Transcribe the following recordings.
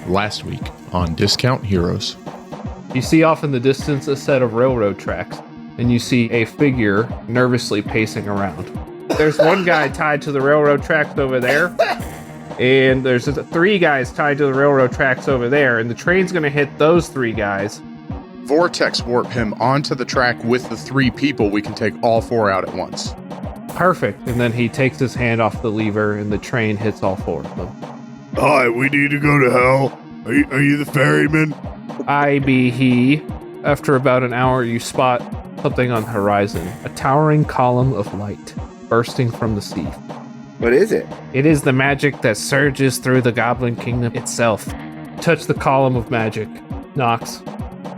last week on Discount Heroes. You see off in the distance a set of railroad tracks, and you see a figure nervously pacing around. There's one guy tied to the railroad tracks over there, and there's 3 guys tied to the railroad tracks over there, and the train's going to hit those 3 guys. Vortex warp him onto the track with the 3 people. We can take all 4 out at once. Perfect. And then he takes his hand off the lever, and the train hits all 4 of them. Hi, we need to go to hell. Are you the ferryman? I be he. After about an hour, you spot something on the horizon, a towering column of light bursting from the sea. What is it? It is the magic that surges through the Goblin Kingdom itself. Touch the column of magic, Nox,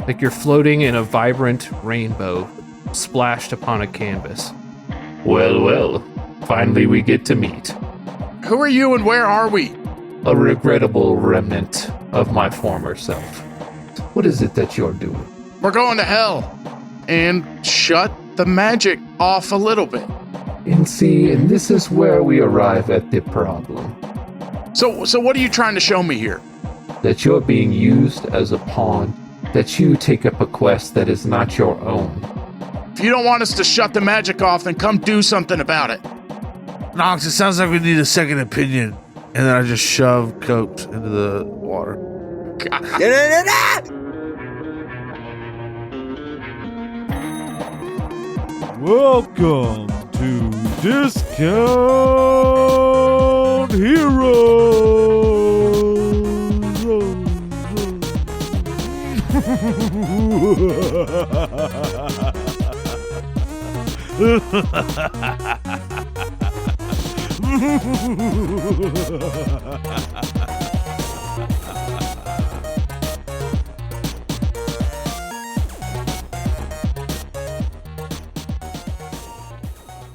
like you're floating in a vibrant rainbow splashed upon a canvas. Well, finally we get to meet. Who are you and where are we? A regrettable remnant of my former self. What is it that you're doing? We're going to hell. And shut the magic off a little bit. And this is where we arrive at the problem. So what are you trying to show me here? That you're being used as a pawn. That you take up a quest that is not your own. If you don't want us to shut the magic off, then come do something about it. Nox, it sounds like we need a second opinion. And then I just shove Copes into the water. Welcome to Discount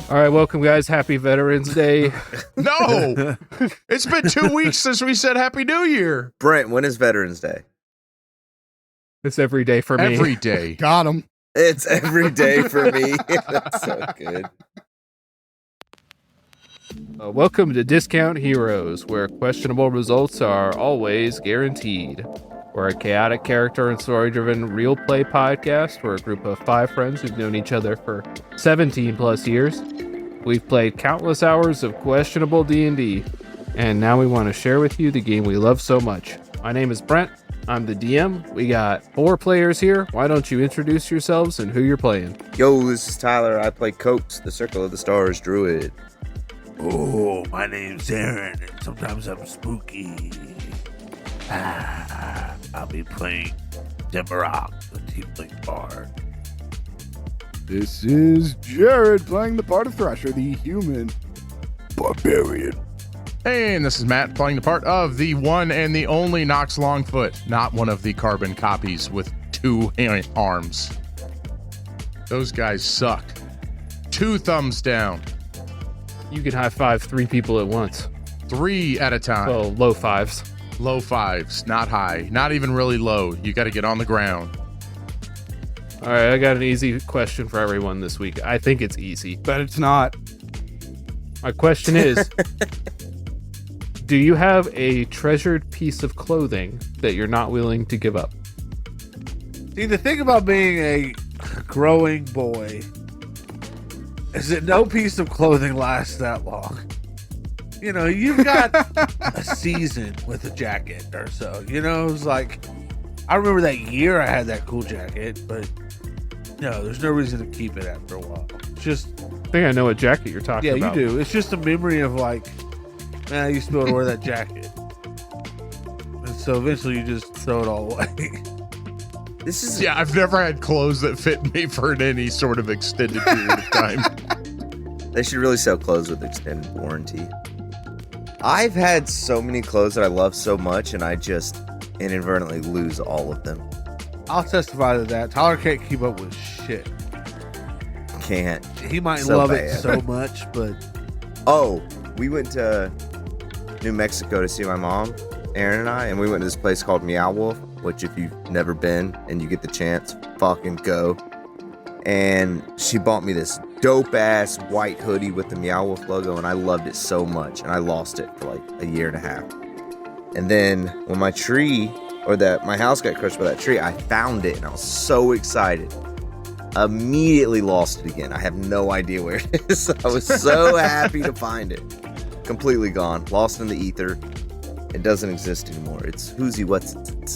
All right, welcome, guys. Happy Veterans Day. No! It's been 2 weeks since we said Happy New Year. Brent, when is Veterans Day? It's every day for me. Every day. Got him. It's every day for me. That's so good. Welcome to Discount Heroes, where questionable results are always guaranteed. We're a chaotic character and story-driven real play podcast. We're a group of 5 friends who've known each other for 17 plus years. We've played countless hours of questionable D&D, and now we want to share with you the game we love so much. My name is Brent. I'm the DM. We got 4 players here. Why don't you introduce yourselves and who you're playing? Yo, this is Tyler. I play Copes, the Circle of the Stars druid. Oh, my name's Aaron, and sometimes I'm spooky. I'll be playing Demarok, the Tiefling Bard. This is Jared playing the part of Thresher, the human barbarian. And this is Matt playing the part of the one and the only Nox Longfoot, not one of the carbon copies with 2 arms. Those guys suck. 2 thumbs down. You can high-five 3 people at once. 3 at a time. Well, low 5s. Low 5s, not high, not even really low. You got to get on the ground. All right, I got an easy question for everyone this week. I think it's easy. But it's not. My question is, do you have a treasured piece of clothing that you're not willing to give up? See, the thing about being a growing boy is that no piece of clothing lasts that long. You know, you've got a season with a jacket or so. You know, it's like, I remember that year I had that cool jacket, but no, there's no reason to keep it after a while. It's just, I think I know what jacket you're talking yeah, about. you do. It's just a memory of like, man, I used to be able to wear that jacket. And so eventually you just throw it all away. This is Yeah, I've never had clothes that fit me for any sort of extended period of time. They should really sell clothes with extended warranty. I've had so many clothes that I love so much, and I just inadvertently lose all of them. I'll testify to that. Tyler can't keep up with shit. Can't. He might So love bad. it so much, but Oh, we went to New Mexico to see my mom, Aaron and I, and we went to this place called Meow Wolf, which if you've never been and you get the chance, fucking go. And she bought me this dope ass white hoodie with the Meow Wolf logo, and I loved it so much, and I lost it for like a year and a half. And then when my house got crushed by that tree, I found it and I was so excited. Immediately lost it again. I have no idea where it is. I was so happy to find it. Completely gone. Lost in the ether. It doesn't exist anymore. It's who's what's it.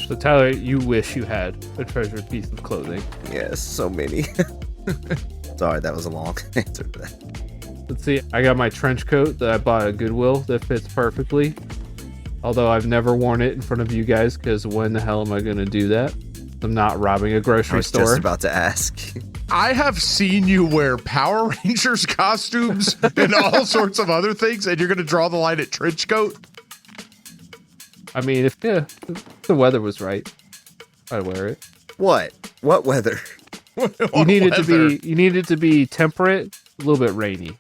So Tyler, you wish you had a treasured piece of clothing. Yes, so many. Sorry, that was a long answer to that. Let's see. I got my trench coat that I bought at Goodwill that fits perfectly. Although I've never worn it in front of you guys because when the hell am I going to do that? I'm not robbing a I grocery was store. just about to ask. I have seen you wear Power Rangers costumes and all sorts of other things, and you're going to draw the line at trench coat? I mean, if the weather was right, I'd wear it. What? What weather? You need it to be temperate, a little bit rainy.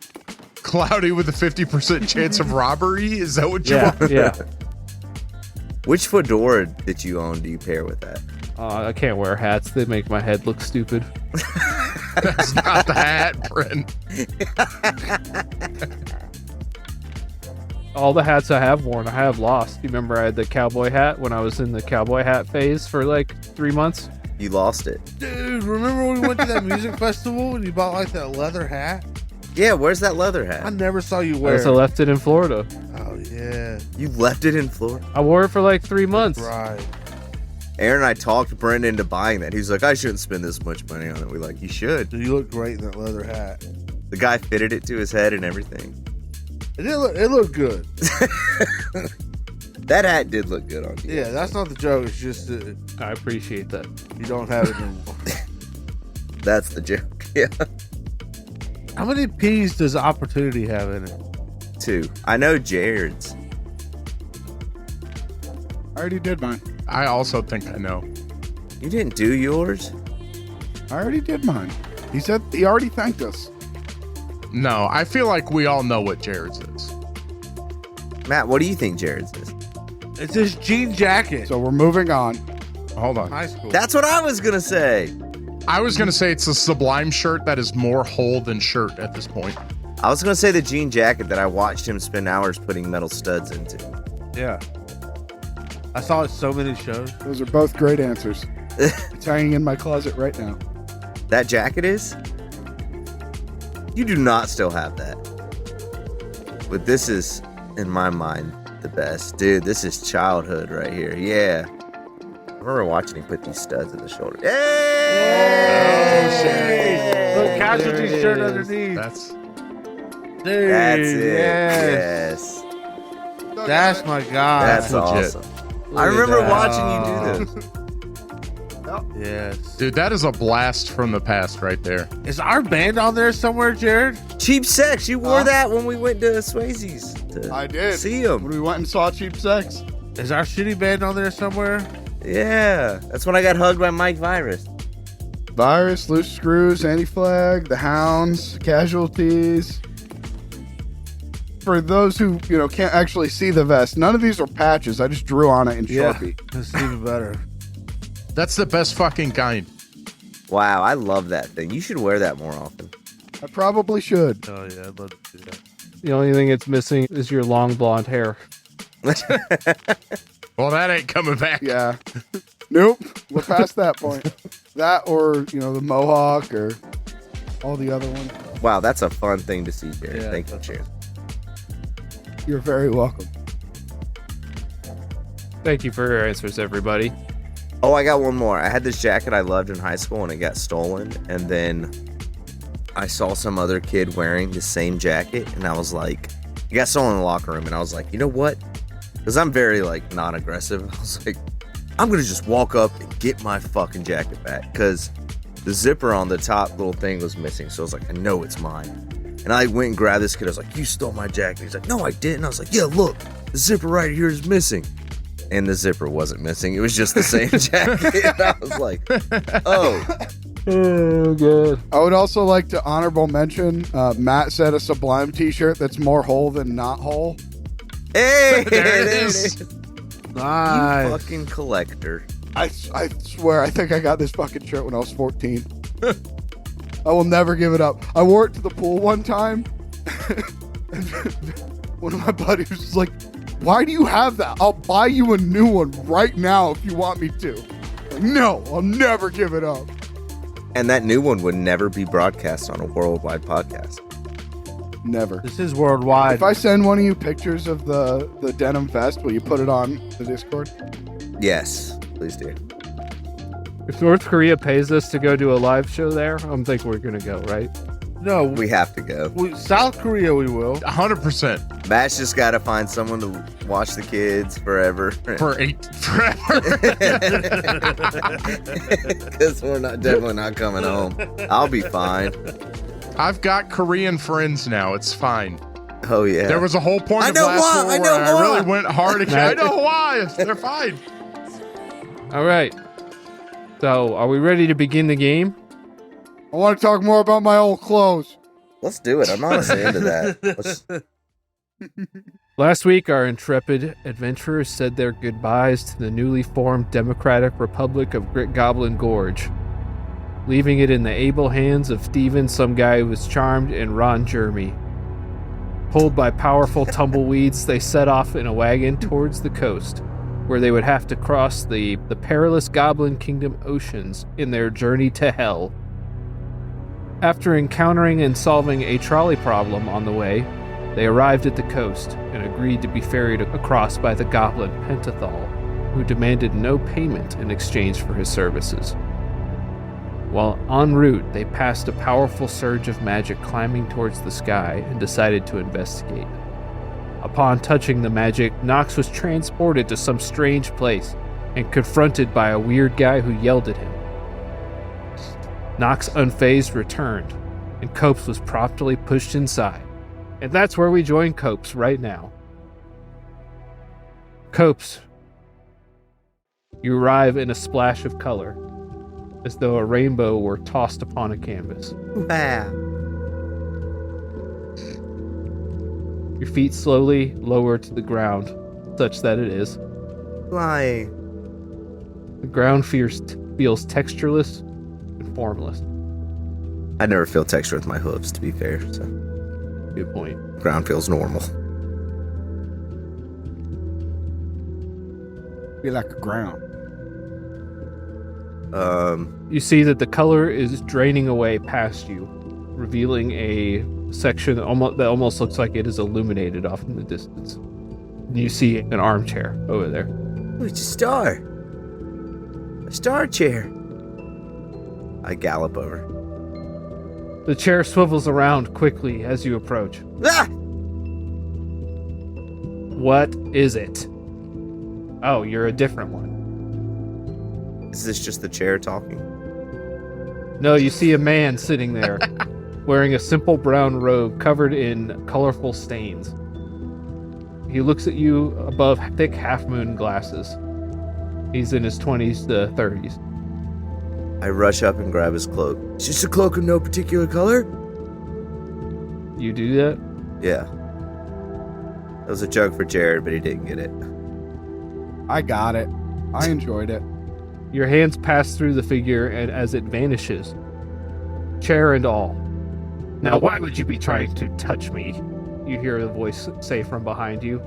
Cloudy with a 50% chance of robbery? Is that what you Yeah, want? yeah. Which fedora that you own do you pair with that? I can't wear hats. They make my head look stupid. That's not the hat, Brent. All the hats I have worn, I have lost. You remember I had the cowboy hat when I was in the cowboy hat phase for like 3 months? You lost it. Dude, remember when we went to that music festival and you bought like that leather hat? Yeah, where's that leather I hat? never saw you I wear also it. left it in Florida. Oh, yeah. You left it in Florida? I wore it for like 3 months. Right. Aaron and I talked Brendan into buying that. He's like, I shouldn't spend this much money on it. We're like, you should. Dude, you look great in that leather hat. The guy fitted it to his head and everything. It looked good. That hat did look good on you. Yeah, that's not the joke. It's just that I appreciate that. you don't have it anymore. That's the joke. Yeah. How many P's does opportunity have in it? 2. I know Jared's. I already did mine. I also think I know. You didn't do yours? I already did mine. He said he already thanked us. No, I feel like we all know what Jared's is. Matt, what do you think Jared's is? It's his jean jacket. So we're moving on. Hold on. High school. That's what I was going to say. I was going to say it's a Sublime shirt that is more hole than shirt at this point. I was going to say the jean jacket that I watched him spend hours putting metal studs into. Yeah. I saw it so many shows. Those are both great answers. It's hanging in my closet right now. That jacket is? You do not still have that. But this is, in my mind, the best. Dude, this is childhood right here. Yeah. I remember watching him put these studs in the shoulder. Hey! Look, casualty shirt underneath. That's Dude, That's it. Yes. Yes. That's my guy. That's legit. awesome. I remember that. watching you do this. Yes. dude, that is a blast from the past right there. Is our band on there somewhere, Jared? Cheap Sex. You wore that when we went to Swayze's to I did. see him. When we went and saw Cheap Sex. Is our shitty band on there somewhere? Yeah. That's when I got hugged by Mike Virus. Virus, Loose Screws, Anti-Flag, The Hounds, Casualties. For those who, can't actually see the vest, none of these are patches. I just drew on it in Sharpie. That's even better. That's the best fucking kind. Wow, I love that thing. You should wear that more often. I probably should. Oh, yeah, I'd love to do that. The only thing it's missing is your long blonde hair. Well, that ain't coming back. Yeah. Nope. We're past that point. That or, the Mohawk or all the other ones. Wow, that's a fun thing to see, Jared. Yeah, Thank you, that's Jared. You're very welcome. Thank you for your answers, everybody. Oh, I got one more. I had this jacket I loved in high school and it got stolen. And then I saw some other kid wearing the same jacket. And I was like, it got stolen in the locker room. And I was like, you know what? Because I'm very, non-aggressive. I was like, I'm going to just walk up and get my fucking jacket back. Because the zipper on the top little thing was missing. So I was like, I know it's mine. And I went and grabbed this kid. I was like, you stole my jacket. He's like, no, I didn't. I was like, yeah, look, the zipper right here is missing. And the zipper wasn't missing. It was just the same jacket. And I was like, oh. Oh, God. I would also like to honorable mention, Matt said a Sublime t-shirt that's more whole than not whole. Hey, There it is. You Nice. fucking collector. I swear, I think I got this fucking shirt when I was 14. I will never give it up. I wore it to the pool one time. And one of my buddies was like, why do you have that? I'll buy you a new one right now if you want me to. Like, no, I'll never give it up. And that new one would never be broadcast on a worldwide podcast. Never. This is worldwide. If I send one of you pictures of the denim vest, will you put it on the Discord? Yes, please do. If North Korea pays us to go do a live show there, I'm thinking we're going to go, right? No, We have to go. South Korea we will. 100% Matt's just got to find someone to watch the kids forever. forever. Because we're definitely not coming home. I'll be fine. I've got Korean friends now. It's fine. Oh, yeah. There was a whole point I of know last why, war I know where I why. really went hard again. I know why. They're fine. All right. So, are we ready to begin the game? I want to talk more about my old clothes. Let's do it. I'm honestly into that. Last week, our intrepid adventurers said their goodbyes to the newly formed Democratic Republic of Grit Goblin Gorge, leaving it in the able hands of Steven, some guy who was charmed, and Ron Jeremy. Pulled by powerful tumbleweeds, they set off in a wagon towards the coast, where they would have to cross the perilous Goblin Kingdom oceans in their journey to hell. After encountering and solving a trolley problem on the way, they arrived at the coast and agreed to be ferried across by the goblin Pentathal, who demanded no payment in exchange for his services. While en route, they passed a powerful surge of magic climbing towards the sky and decided to investigate. Upon touching the magic, Nox was transported to some strange place and confronted by a weird guy who yelled at him. Nox, unfazed, returned, and Copes was promptly pushed inside. And that's where we join Copes right now. Copes, you arrive in a splash of color, as though a rainbow were tossed upon a canvas. Wow. Your feet slowly lower to the ground, such that it is. Flying. The ground feels textureless and formless. I never feel texture with my hooves, to be fair. So Good point. ground feels normal. Be like a ground. You see that the color is draining away past you, revealing a section that almost looks like it is illuminated off in the distance. And you see an armchair over there. Oh, it's a star. A star chair. I gallop over. The chair swivels around quickly as you approach. Ah! What is it? Oh, you're a different one. Is this just the chair talking? No, you see a man sitting there, wearing a simple brown robe covered in colorful stains. He looks at you above thick half-moon glasses. He's in his 20s to 30s. I rush up and grab his cloak. It's just a cloak of no particular color? You do that? Yeah. That was a joke for Jared, but he didn't get it. I got it. I enjoyed it. Your hands pass through the figure, and as it vanishes, chair and all. Now, why would you be trying to touch me? You hear a voice say from behind you.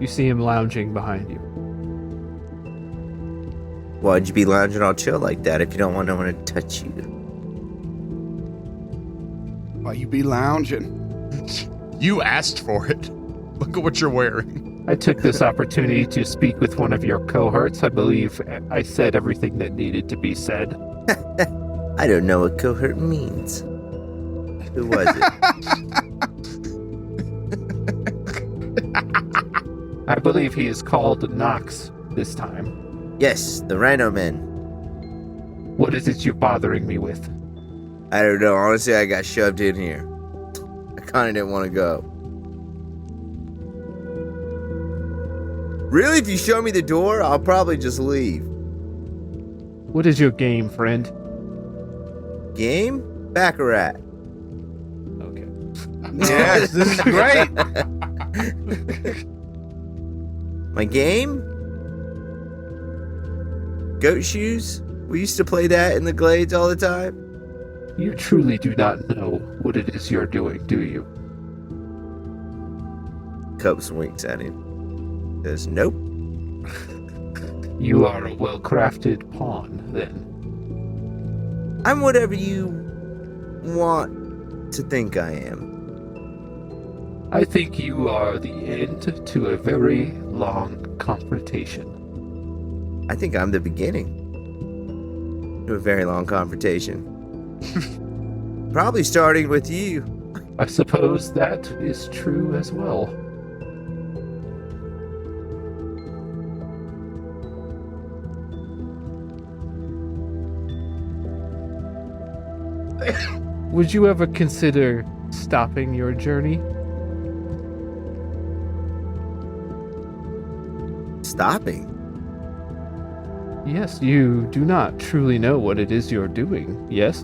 You see him lounging behind you. Why'd you be lounging all chill like that if you don't want no one to touch you? Why you be lounging? You asked for it. Look at what you're wearing. I took this opportunity to speak with one of your cohorts. I believe I said everything that needed to be said. I don't know what cohort means. Who was it? I believe he is called Nox this time. Yes, the Rhino Men. What is it you're bothering me with? I don't know. Honestly, I got shoved in here. I kind of didn't want to go. Really? If you show me the door, I'll probably just leave. What is your game, friend? Game? Baccarat. Okay. Yes, this is great. My game? Goat shoes? We used to play that in the glades all the time. You truly do not know what it is you're doing, do you? Cubs winks at him. Says, nope. You are a well-crafted pawn, then. I'm whatever you want to think I am. I think you are the end to a very long confrontation. I think I'm the beginning to a very long confrontation. Probably starting with you. I suppose that is true as well. Would you ever consider stopping your journey? Stopping? Yes, you do not truly know what it is you're doing, yes?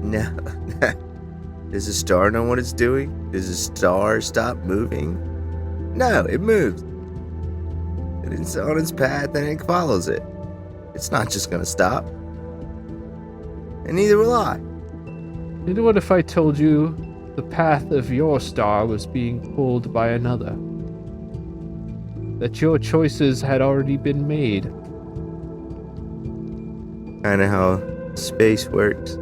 No. Does the star know what it's doing? Does the star stop moving? No, it moves. And it's on its path and it follows it. It's not just gonna stop. And neither will I. And what if I told you the path of your star was being pulled by another? That your choices had already been made? Kinda how space works.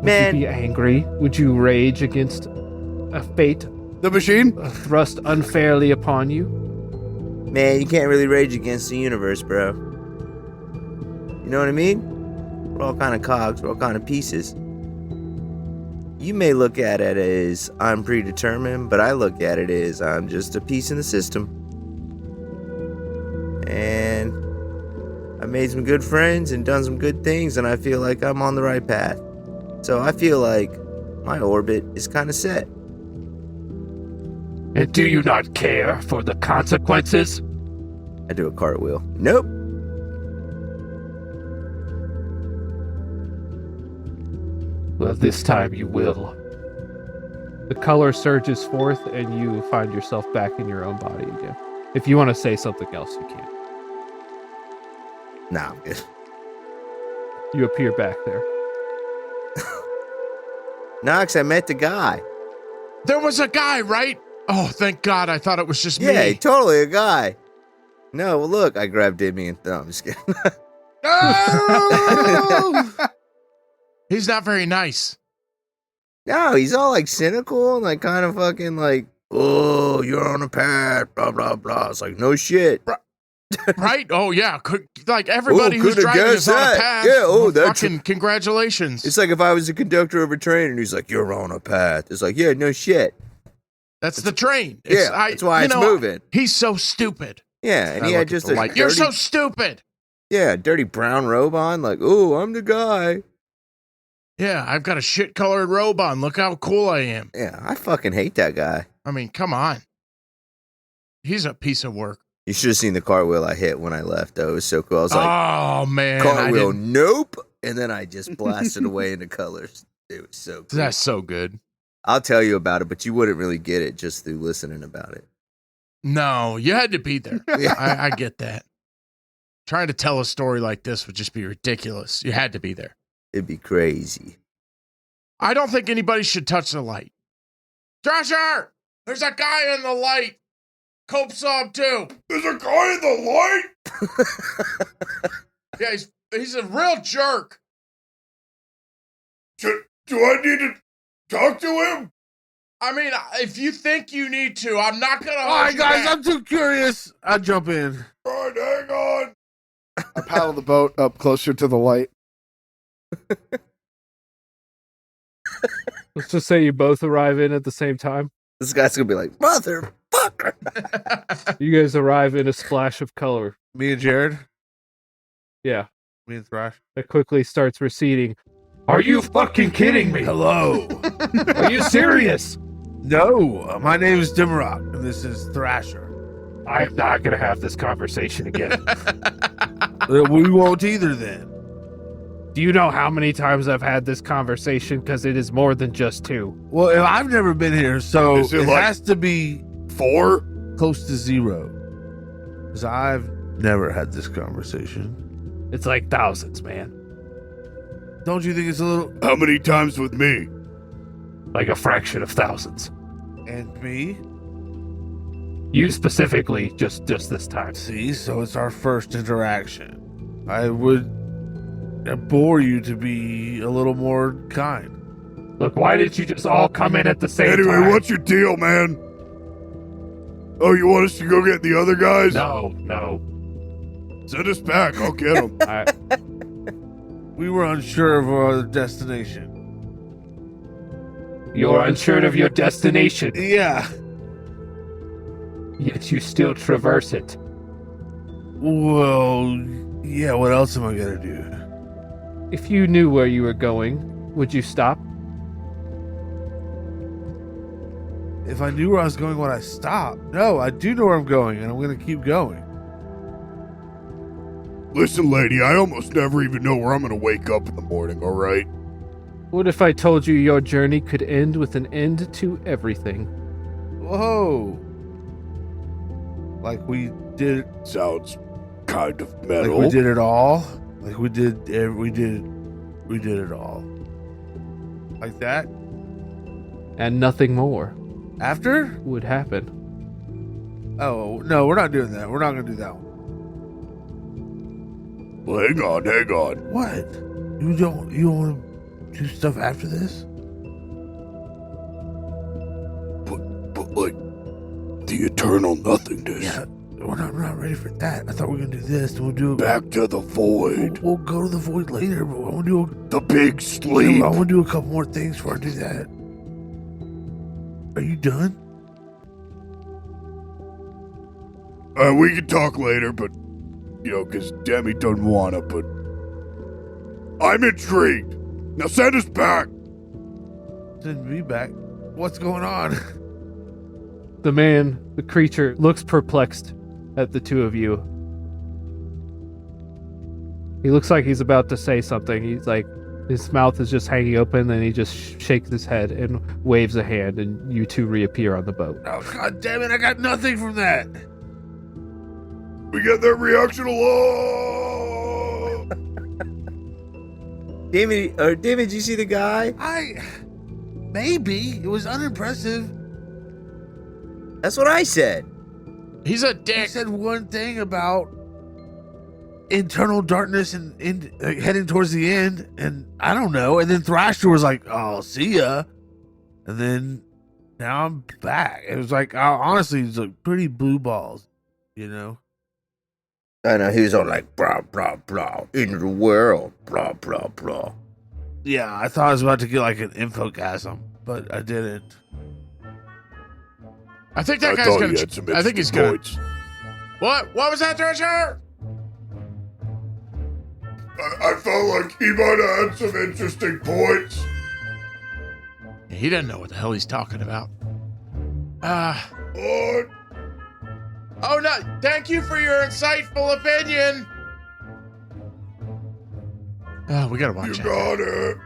Would you be angry? Would you rage against a fate The machine? thrust unfairly upon you? Man, you can't really rage against the universe, bro. You know what I mean? We're all kind of cogs, we're all kind of pieces. You may look at it as I'm predetermined, but I look at it as I'm just a piece in the system. And I made some good friends and done some good things, and I feel like I'm on the right path. So I feel like my orbit is kind of set. And do you not care for the consequences? I do a cartwheel. Nope. Well, this time you will. The color surges forth and you find yourself back in your own body again. If you want to say something else, you can. Nah, I'm good. You appear back there. Knox, I met the guy. There was a guy, right? Oh, thank God. I thought it was just Yeah, me. totally a guy. No, well, look, I grabbed Dimmy and... No, I'm just kidding. Oh! He's not very nice. No, he's all like cynical and like kind of fucking like, oh, you're on a path, blah, blah, blah. It's like, no shit. Right? Oh, yeah. Like everybody who's coulda driving guessed is on a that. path. Yeah, oh, Well, that's... fucking congratulations. It's like if I was a conductor of a train and he's like, you're on a path. It's like, yeah, no shit. That's the train. Yeah, that's why it's moving. He's so stupid. Yeah, and I he look had at just the a light. dirty, You're so stupid. yeah, dirty brown robe on. Like, oh, I'm the guy. Yeah, I've got a shit-colored robe on. Look how cool I am. Yeah, I fucking hate that guy. I mean, come on. He's a piece of work. You should have seen the cartwheel I hit when I left, though. It was so cool. I was like, Oh, man. cartwheel, nope. And then I just blasted away into colors. It was so cool. That's so good. I'll tell you about it, but you wouldn't really get it just through listening about it. No, you had to be there. Yeah. I get that. Trying to tell a story like this would just be ridiculous. You had to be there. It'd be crazy. I don't think anybody should touch the light. Thrasher! There's a guy in the light. Cope saw him too. There's a guy in the light? Yeah, he's a real jerk. Do I need to talk to him? I mean, if you think you need to, I'm not going to hold All right, you guys, back. I'm too curious. I'll jump in. All right, hang on. I paddle the boat up closer to the light. Let's just say you both arrive in at the same time. This guy's going to be like, motherfucker. You guys arrive in a splash of color. Me and Jared. Yeah, Me and Thrash. that quickly starts receding. Are you fucking kidding me? Hello. Are you serious? No, my name is Dimrock, and this is Thrasher. I'm not going to have this conversation again. We won't either then. Do you know how many times I've had this conversation? Because it is more than just two. Well, if I've never been here, so Is it it like has to be 4? close to 0. Because I've never had this conversation. It's like thousands, man. Don't you think it's a little... How many times with me? Like a fraction of thousands. And me? You specifically, just this time. See, so it's our first interaction. I would bore you to be a little more kind. Look, why didn't you just all come in at the same time? Anyway, what's your deal, man? Oh, you want us to go get the other guys? No. Send us back. I'll get them. We were unsure of our destination. You're unsure of your destination, Yeah. yet you still traverse it. Well, yeah, what else am I gonna do? If you knew where you were going, would you stop? If I knew where I was going, would I stop? No, I do know where I'm going, and I'm gonna keep going. Listen, lady, I almost never even know where I'm going to wake up in the morning, all right? What if I told you your journey could end with an end to everything? Whoa. Like we did, Sounds kind of like metal. we did it all? Like we did it all. Like that? And nothing more After? would happen. Oh, no, we're not doing that. We're not gonna do that one. Well, hang on. What? You want to do stuff after this? But like, the eternal nothingness. Yeah, we're not ready for that. I thought we were gonna do this, and we'll do it. Back to the void. We'll go to the void later, but I want to do The big sleep. I want to do a couple more things before I do that. Are you done? We can talk later, but, because Demi doesn't want to, but I'm intrigued. Now send us back. Send me back. What's going on? The creature, looks perplexed at the two of you. He looks like he's about to say something. He's like, his mouth is just hanging open, and he just shakes his head and waves a hand, and you two reappear on the boat. Oh, God damn it, I got nothing from that. We get that reaction along. David, did you see the guy? Maybe. It was unimpressive. That's what I said. He's a He dick. said one thing about internal darkness and heading towards the end, and I don't know. And then Thrasher was like, "Oh, see ya," and then now I'm back. It was like, honestly, it's like pretty blue balls, I know, he was all like, blah, blah, blah, in the world, blah, blah, blah. Yeah, I thought I was about to get like an infogasm, but I didn't. I think that guy's gonna. I think he's gonna. What? What was that, Thrasher? I felt like he might have had some interesting points. He doesn't know what the hell he's talking about. What? Oh no! Thank you for your insightful opinion. We gotta watch You that. got it.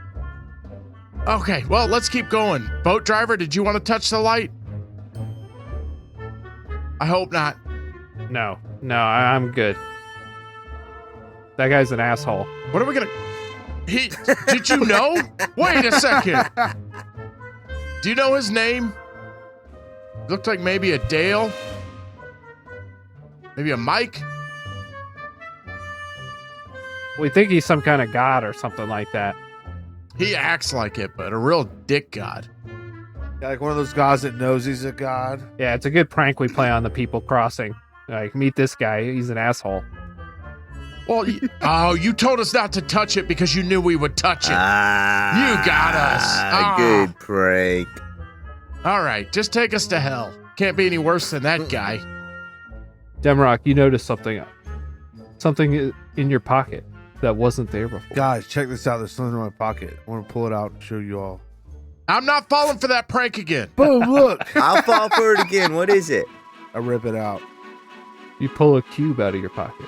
Okay, well, let's keep going. Boat driver, did you want to touch the light? I hope not. No, I'm good. That guy's an asshole. What are we gonna... Did you know? Wait a second. Do you know his name? Looked like maybe a Dale. Maybe a Mike. We think he's some kind of god or something like that. He acts like it, but a real dick god. Like one of those gods that knows he's a god. Yeah, it's a good prank we play on the people crossing. Like, meet this guy, he's an asshole. Well, you told us not to touch it because you knew we would touch it. You got us. Good prank. All right, just take us to hell. Can't be any worse than that guy. Demrock, you noticed something in your pocket that wasn't there before. Guys, check this out. There's something in my pocket. I want to pull it out and show you all. I'm not falling for that prank again. Boom, look. I'll fall for it again. What is it? I rip it out. You pull a cube out of your pocket.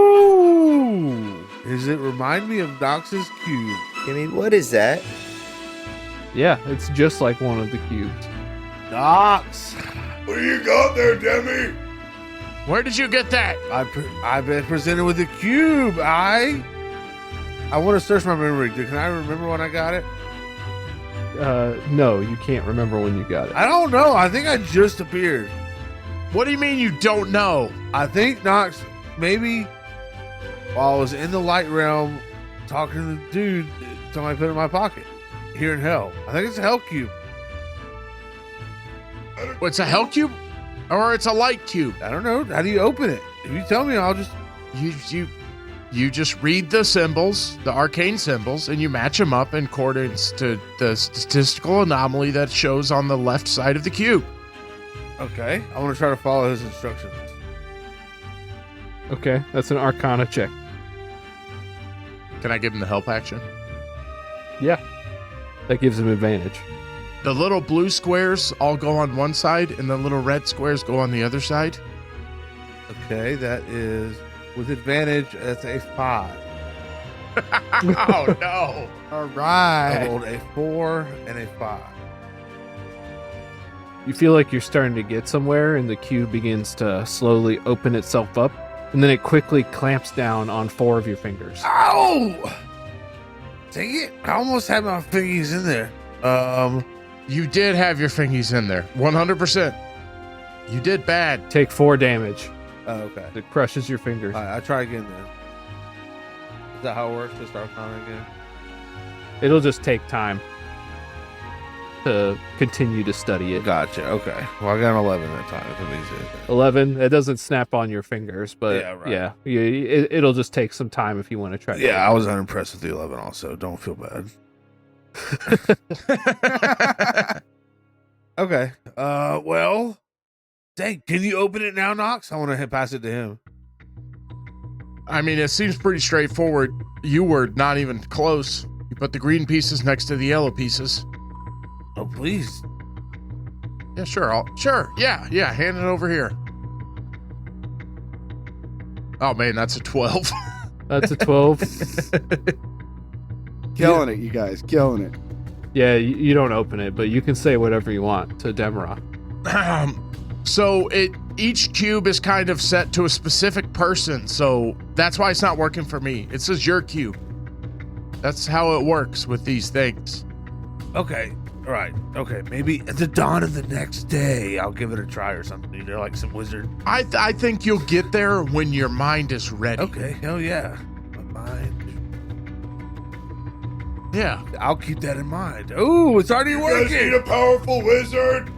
Boom! Does it remind me of Nox's cube? I mean, what is that? Yeah, it's just like one of the cubes. Nox! What do you got there, Demi? Where did you get that? I've been presented with a cube. I want to search my memory. Can I remember when I got it? No, you can't remember when you got it. I don't know. I think I just appeared. What do you mean you don't know? I think Knox, maybe while I was in the light realm talking to the dude, somebody put it in my pocket here in hell. I think it's a hell cube. It's a hell cube? Or it's a light cube? I don't know. How do you open it? If you tell me, I'll just... You just read the symbols, the arcane symbols, and you match them up in accordance to the statistical anomaly that shows on the left side of the cube. Okay. I want to try to follow his instructions. Okay, that's an Arcana check. Can I give him the help action? Yeah, that gives him advantage. The little blue squares all go on one side, and the little red squares go on the other side. Okay, that is with advantage. That's a 5. Oh no! All I right. rolled a 4 and a 5. You feel like you're starting to get somewhere, and the cube begins to slowly open itself up, and then it quickly clamps down on 4 of your fingers. Ow! Dang it! I almost had my fingies in there. You did have your fingies in there, 100%. You did bad. Take 4 damage. Oh, okay. It crushes your fingers. All right, I try again then. Is that how it works? Just Arcana again? It'll just take time to continue to study it. Gotcha. Okay. Well, I got an 11 that time. If it means anything. 11, it doesn't snap on your fingers, but Yeah, right. it'll just take some time if you want to try. Yeah, I was unimpressed with the 11 also. Don't feel bad. Okay. Well, dang, can you open it now, Knox? I want to pass it to him. I mean, it seems pretty straightforward. You were not even close. You put the green pieces next to the yellow pieces. Oh, please. Yeah, sure. Sure. Yeah. Hand it over here. Oh man, that's a 12. That's a 12. Killing it, you guys. Killing it. Yeah, you don't open it, but you can say whatever you want to Demerah. So each cube is kind of set to a specific person, so that's why it's not working for me. It says your cube. That's how it works with these things. Okay. All right. Okay. Maybe at the dawn of the next day, I'll give it a try or something. You know, like some wizard. I think you'll get there when your mind is ready. Okay. Hell yeah. My mind. Yeah. I'll keep that in mind. Ooh, it's already working. a powerful wizard?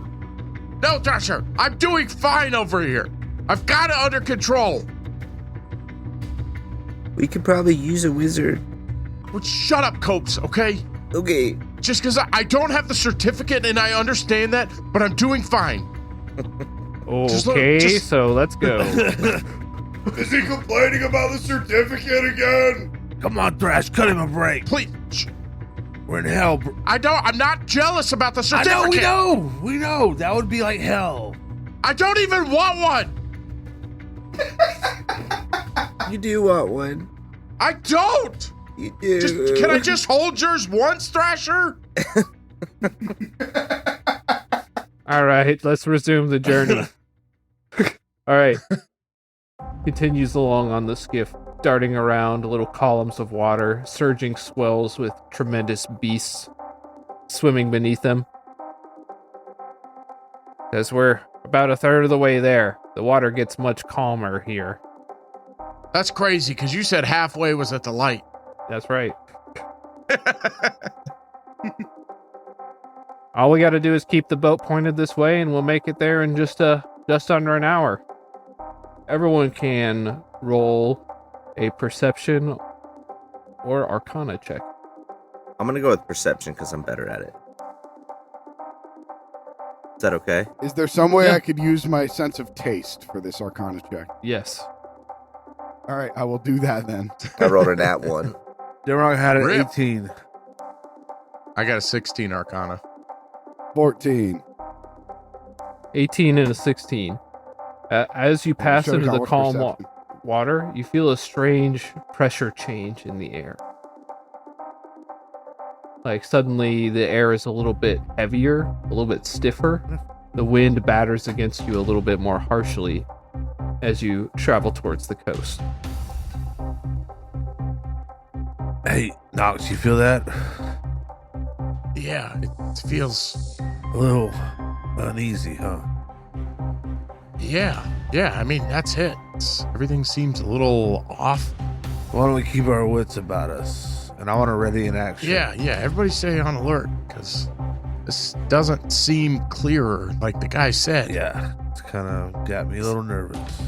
No, Thrasher. I'm doing fine over here. I've got it under control. We could probably use a wizard. Well, shut up, Copes, okay? Okay. Just because I don't have the certificate and I understand that, but I'm doing fine. Okay, so let's go. Is he complaining about the certificate again? Come on, Thrash. Cut him a break. Please. We're in hell. I'm not jealous about the I certificate. know. We know. That would be like hell. I don't even want one. You do want one. I don't. You do. Can I just hold yours once, Thrasher? All right, let's resume the journey. All right. Continues along on the skiff, darting around little columns of water, surging swells with tremendous beasts swimming beneath them. As we're about a third of the way there, the water gets much calmer here. That's crazy, because you said halfway was at the light. That's right. All we got to do is keep the boat pointed this way, and we'll make it there in just under an hour. Everyone can roll a perception or arcana check. I'm gonna go with perception because I'm better at it. Is that okay? Is there some way Yeah. I could use my sense of taste for this Arcana check? Yes. All right, I will do that then. I rolled an at one. Demerong had an Rip. 18. I got a 16 Arcana. 14. 18 and a 16. As you pass Should've into gone the with calm perception. water, you feel a strange pressure change in the air. Like suddenly the air is a little bit heavier, a little bit stiffer. The wind batters against you a little bit more harshly as you travel towards the coast. Hey, Knox, you feel that? Yeah, it feels. A little uneasy, huh? Yeah. I mean, that's it. Everything seems a little off. Why don't we keep our wits about us? And I want to ready in action. Yeah. Everybody stay on alert because this doesn't seem clearer, like the guy said. Yeah, it's kind of got me a little nervous.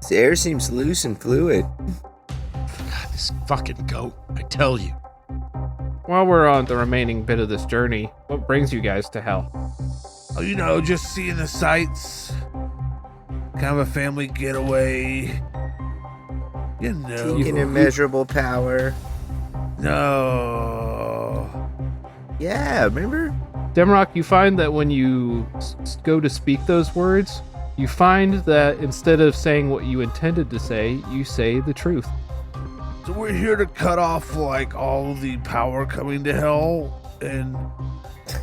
The air seems loose and fluid. God, this fucking goat, I tell you. While we're on the remaining bit of this journey, what brings you guys to hell? Oh, just seeing the sights. Kind of a family getaway. Seeking immeasurable power. No. Yeah, remember? Demrock, you find that when you go to speak those words, you find that instead of saying what you intended to say, you say the truth. So we're here to cut off, all the power coming to hell. And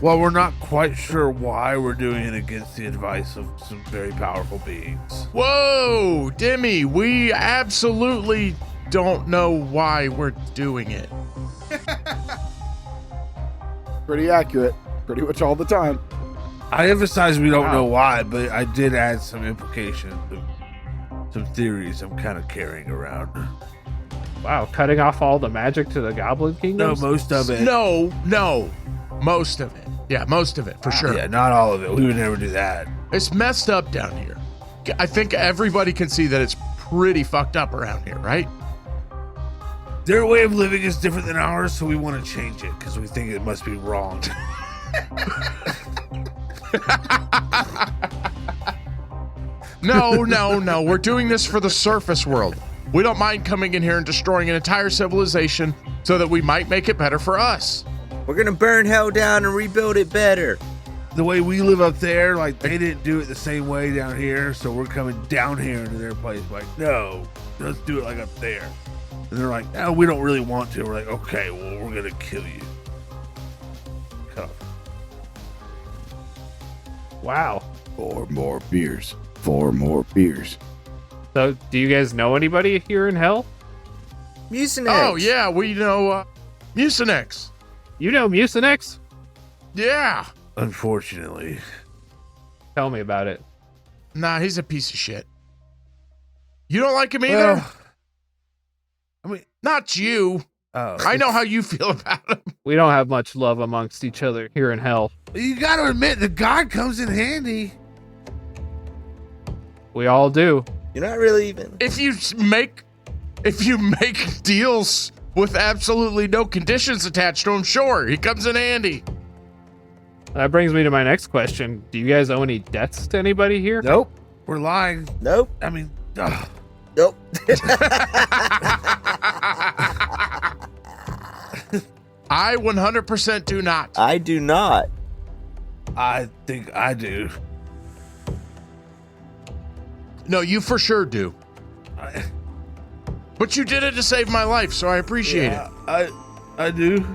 while we're not quite sure why, we're doing it against the advice of some very powerful beings. Whoa, Demi, we absolutely don't know why we're doing it. Pretty accurate. Pretty much all the time. I emphasize we don't know why, but I did add some implications, some theories I'm kind of carrying around. Wow, cutting off all the magic to the Goblin No, Kingdoms? most of it. No, most of it. Yeah, most of it, for sure. Yeah, not all of it. We would never do that. It's messed up down here. I think everybody can see that it's pretty fucked up around here, right? Their way of living is different than ours, so we want to change it because we think it must be wrong. No. We're doing this for the surface world. We don't mind coming in here and destroying an entire civilization so that we might make it better for us. We're gonna burn hell down and rebuild it better. The way we live up there, they didn't do it the same way down here, so we're coming down here into their place. No, let's do it like up there. And they're like, no, we don't really want to. We're like, okay, well, we're gonna kill you. Come. Wow. 4 more beers. 4 more beers. So, do you guys know anybody here in hell? Mucinex. Oh, yeah, we know Mucinex. You know Mucinex? Yeah. Unfortunately. Tell me about it. Nah, he's a piece of shit. You don't like him either? Well, not you. Oh. I know how you feel about him. We don't have much love amongst each other here in hell. You gotta admit, the God comes in handy. We all do. You're not really even. If you make deals with absolutely no conditions attached to him, sure, he comes in handy. That brings me to my next question. Do you guys owe any debts to anybody here? Nope. We're lying. Nope. I mean, ugh. Nope. I 100% do not. I do not. I think I do. No, you for sure do. But you did it to save my life, so I appreciate it. I do.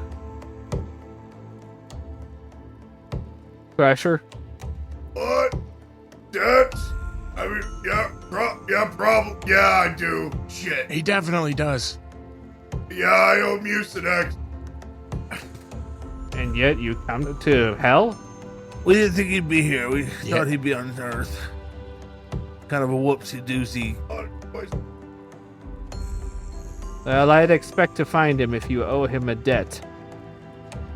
Crasher? What? Debts? I mean, problem. Yeah, I do. Shit. He definitely does. Yeah, I owe Mucinex. And yet you come to hell? We didn't think he'd be here. We thought he'd be on Earth. Kind of a whoopsie-doozy. Well, I'd expect to find him if you owe him a debt.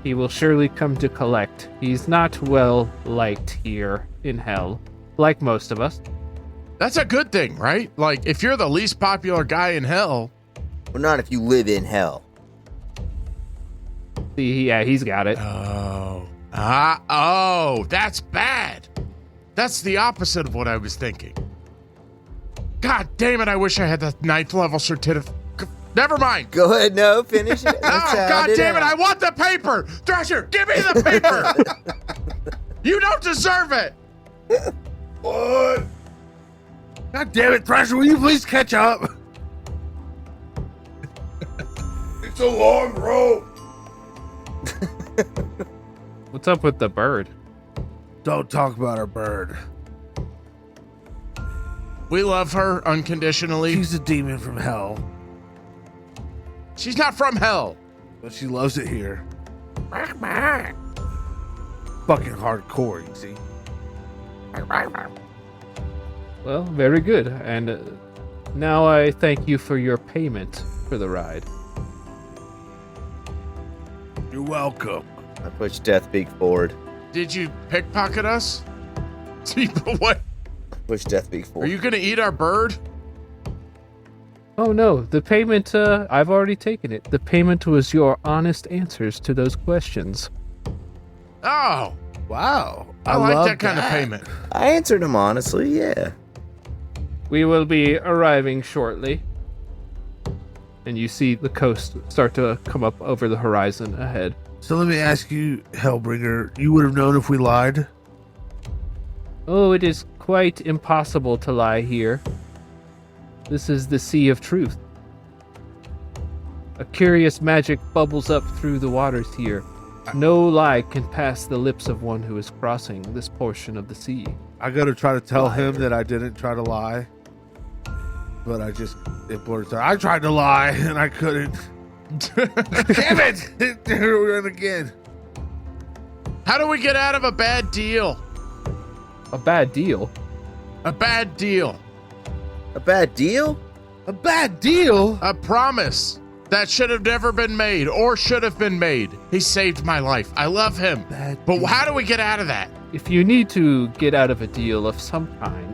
He will surely come to collect. He's not well liked here in hell, like most of us. That's a good thing, right? Like, if you're the least popular guy in hell. Well, not if you live in hell. See, yeah, he's got it. Oh, that's bad. That's the opposite of what I was thinking. God damn it, I wish I had the 9th level certificate. Never mind. Go ahead, no, finish it. God damn it, I want the paper. Thrasher, give me the paper. You don't deserve it. What? God damn it, Thrasher, will you please catch up? It's a long rope. What's up with the bird? Don't talk about our bird. We love her unconditionally. She's a demon from hell, She's not from hell. but she loves it here. Fucking hardcore, you see. Well, very good. And now I thank you for your payment for the ride. You're welcome. I push Deathbeak forward. Did you pickpocket us? What? Push Deathbeak Are forward. you gonna eat our bird? Oh no, the payment, I've already taken it. The payment was your honest answers to those questions. Oh, Wow. I like love that kind of payment. I answered him honestly, yeah. We will be arriving shortly. And you see the coast start to come up over the horizon ahead. So let me ask you, Hellbringer, you would have known if we lied? Oh, it is quite impossible to lie here. This is the Sea of Truth. A curious magic bubbles up through the waters here. No lie can pass the lips of one who is crossing this portion of the sea. I go to try to tell him that I didn't try to lie. But I just, it blurts out, I tried to lie and I couldn't. Damn it! Here we went again. How do we get out of a bad deal? A bad deal? A bad deal. A bad deal? A bad deal? A promise that should have never been made or should have been made. He saved my life. I love him. Bad But deal. how do we get out of that? If you need to get out of a deal of some kind,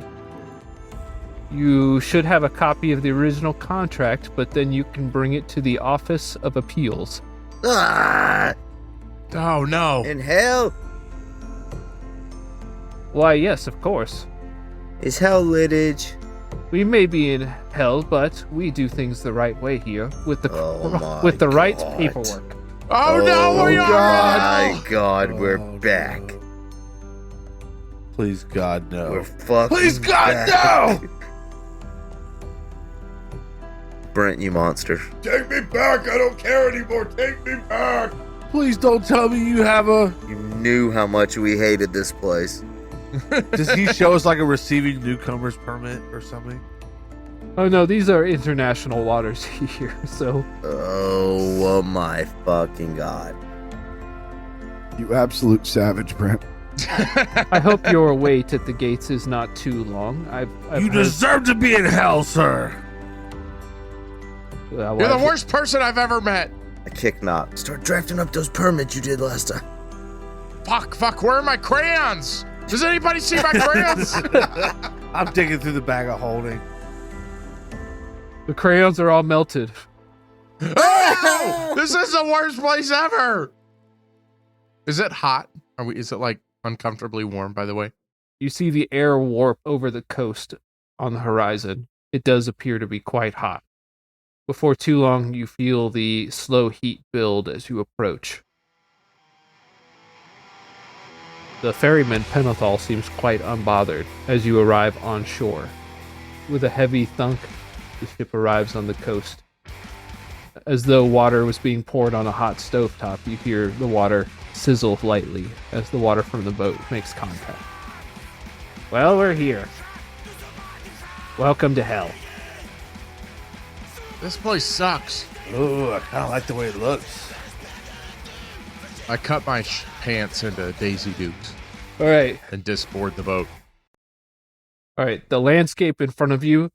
you should have a copy of the original contract, but then you can bring it to the Office of Appeals. Ah! Oh, no. In hell? Why, yes, of course. Is hell litage? We may be in hell, but we do things the right way here with the Oh my with the right God. paperwork. Oh, no, we are. My God, we're Oh, back. no. Please, God, no. We're fucking Please, God, back. no! Brent, you monster. Take me back. I don't care anymore. Take me back. Please don't tell me you have a... You knew how much we hated this place. Does he show us like a receiving newcomers permit or something? Oh no, these are international waters here, so Oh my fucking God. You absolute savage, Brent. I hope your wait at the gates is not too long. I've You heard- deserve to be in hell, sir. well, You're the worst person I've ever met. I kick knock. Start drafting up those permits you did last time. Fuck, where are my crayons? Does anybody see my crayons? I'm digging through the bag of holding. The crayons are all melted. Oh, this is the worst place ever. Is it hot? Is it like uncomfortably warm, by the way? You see the air warp over the coast on the horizon. It does appear to be quite hot. Before too long, you feel the slow heat build as you approach. The ferryman Penethal seems quite unbothered as you arrive on shore. With a heavy thunk, the ship arrives on the coast. As though water was being poured on a hot stovetop, you hear the water sizzle lightly as the water from the boat makes contact. Well, we're here. Welcome to hell. This place sucks. Oh, I kind of like the way it looks. I cut my pants into Daisy Dukes All right. and disboard the boat. All right. The landscape in front of you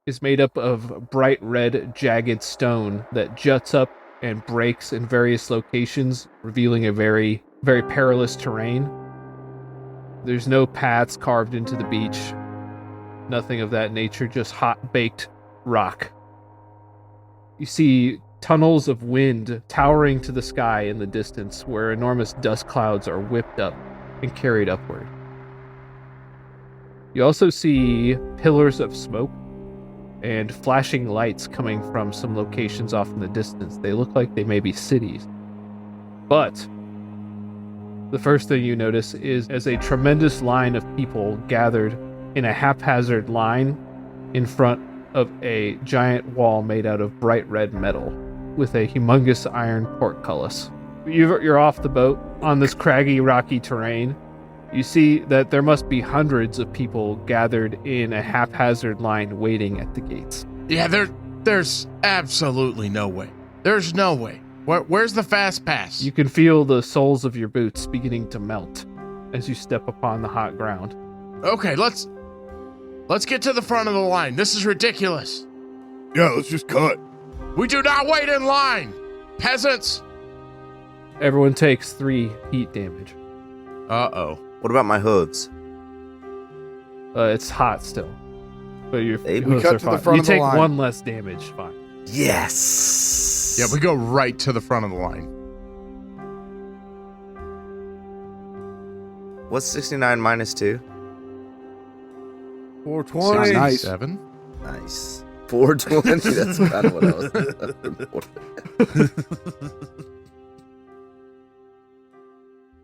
is made up of bright red, jagged stone that juts up and breaks in various locations, revealing a very, very perilous terrain. There's no paths carved into the beach. Nothing of that nature, just hot-baked rock. You see tunnels of wind towering to the sky in the distance where enormous dust clouds are whipped up and carried upward. You also see pillars of smoke and flashing lights coming from some locations off in the distance. They look like they may be cities. But the first thing you notice is as a tremendous line of people gathered in a haphazard line in front of a giant wall made out of bright red metal with a humongous iron portcullis. You're off the boat on this craggy, rocky terrain. You see that there must be hundreds of people gathered in a haphazard line waiting at the gates. Yeah, there's absolutely no way. There's no way. Where's the fast pass? You can feel the soles of your boots beginning to melt as you step upon the hot ground. Okay, let's get to the front of the line. This is ridiculous. Yeah, let's just cut. We do not wait in line, peasants. Everyone takes 3 heat damage. Uh-oh. What about my hooves? It's hot still, but your Hey, hooves cut are to the fine. front You of the take line. 1 less damage. Fine. Yes. Yeah, we go right to the front of the line. What's 69 minus 2? 420. Nice. 7. Nice. 420. That's kind of what I was looking for.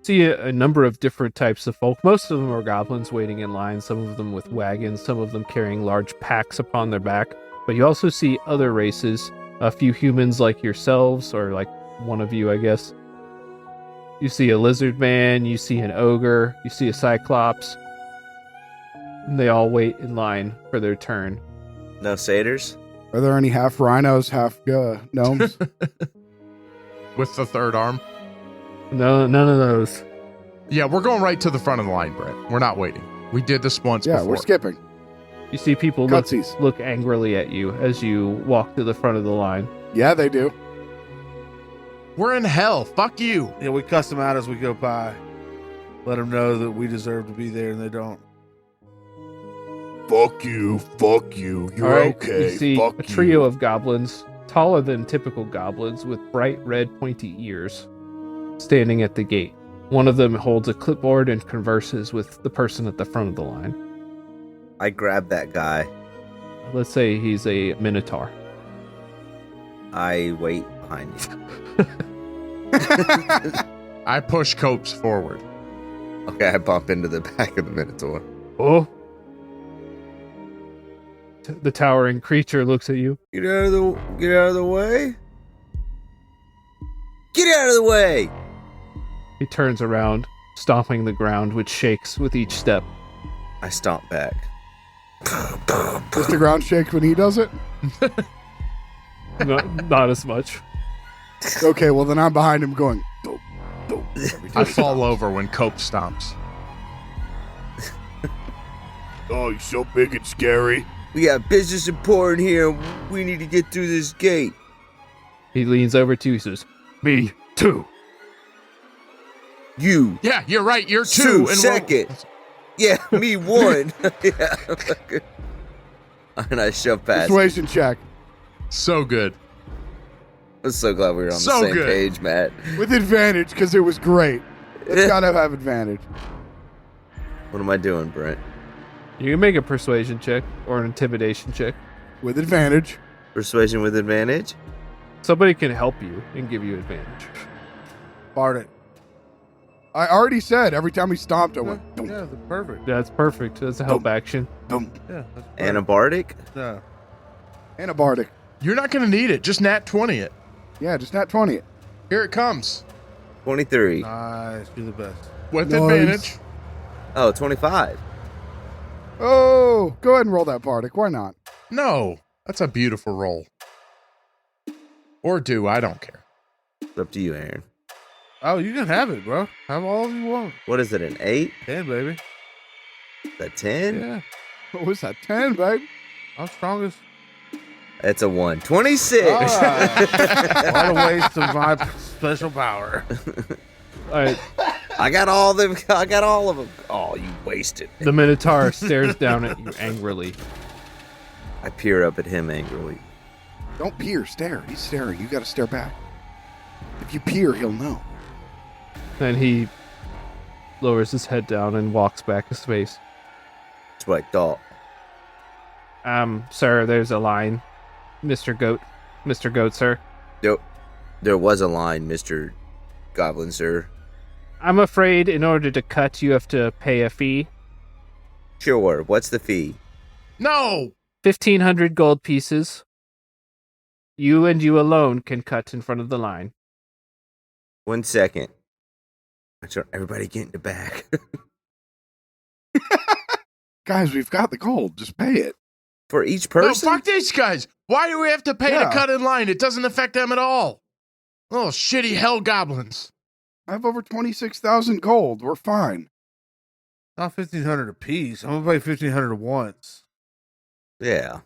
See a number of different types of folk. Most of them are goblins waiting in line, some of them with wagons, some of them carrying large packs upon their back. But you also see other races, a few humans like yourselves, or like one of you, I guess. You see a lizard man, you see an ogre, you see a cyclops. And they all wait in line for their turn. No satyrs? Are there any half rhinos, half gnomes? With the third arm. No, none of those. Yeah, we're going right to the front of the line, Brett. We're not waiting. We did this once Yeah, before. we're skipping. You see people Cutsies. look angrily at you as you walk to the front of the line. Yeah, they do. We're in hell. Fuck you. Yeah, we cuss them out as we go by. Let them know that we deserve to be there and they don't. Fuck you. Fuck you. You're All right, okay. You see Fuck a trio you. of goblins, taller than typical goblins, with bright red pointy ears, standing at the gate. One of them holds a clipboard and converses with the person at the front of the line. I grabbed that guy. Let's say he's a minotaur. I wait behind you. I push Copes forward. Okay, I bump into the back of the Minotaur. Oh! The towering creature looks at you. Get out of the way. Get out of the way. He turns around, stomping the ground, which shakes with each step. I stomp back. Does the ground shake when he does it? Not as much. Okay, well then I'm behind him going, dope, dope. I fall over when Cope stomps. Oh, you're so big and scary. We got business important here. We need to get through this gate. He leans over to you and says, Me too. You. Yeah, you're right. You're Two, two. And we're- second. Yeah, me one. Yeah. And I shove past. Persuasion check. So good. I'm so glad we were on So the same good. page, Matt. With advantage, because it was great. It's gotta have advantage. What am I doing, Brent? you can make a persuasion check or an intimidation check. With advantage. Persuasion with advantage? Somebody can help you and give you advantage. Bardic. I already said every time he stomped, I went, Yeah, dum, they're perfect. That's perfect. That's a help action. dum. Yeah, that's perfect. Anabardic? No. And a bardic. You're not going to need it. Just nat 20 it. Yeah, just not 20 it. Here it comes. 23. Nice. You're the best. With Nice. advantage. Oh, 25. Oh, go ahead and roll that bardic. Why not? No. That's a beautiful roll. Or do. I don't care. It's up to you, Aaron. Oh, you can have it, bro. Have all you want. What is it, an 8? 10, baby. A 10? Yeah. What was that? 10, babe? I'm strongest. It's a 1. 26! All right. What a waste of my special power. All right, I got all of them. Oh, you wasted. the Minotaur stares down at you angrily. I peer up at him angrily. Don't peer, stare. He's staring. You gotta stare back. If you peer, he'll know. Then he lowers his head down and walks back a space. That's what I thought. Sir, there's a line. Mr. Goat, sir. Yep. There was a line, Mr. Goblin, sir. I'm afraid in order to cut, you have to pay a fee. Sure. What's the fee? No. 1,500 gold pieces. You and you alone can cut in front of the line. 1 second. Everybody get in the back. Guys, we've got the gold. Just pay it. For each No, person? fuck these guys. Why do we have to pay Yeah. to cut in line? It doesn't affect them at all. Little shitty hell goblins. I have over 26,000 gold. We're fine. Not 1,500 apiece. I'm gonna pay 1,500 at once. Yeah.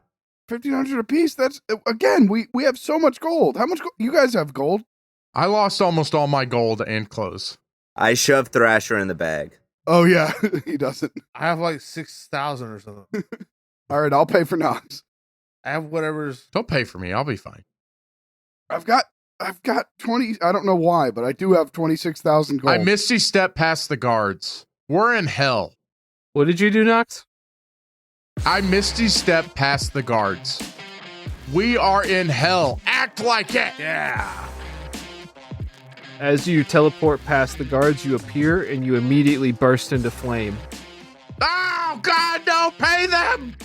1,500 apiece. That's again. We have so much gold. How much? You guys have gold? I lost almost all my gold and clothes. I shoved Thrasher in the bag. Oh yeah, he doesn't. I have like 6,000 or something. All right, I'll pay for Knox. I have whatever's. Don't pay for me. I'll be fine. I've got 20. I don't know why, but I do have 26,000 gold. I misty step past the guards. We're in hell. What did you do, Nox? I misty step past the guards. We are in hell. Act like it. Yeah. As you teleport past the guards, you appear and you immediately burst into flame. Oh, God, don't pay them.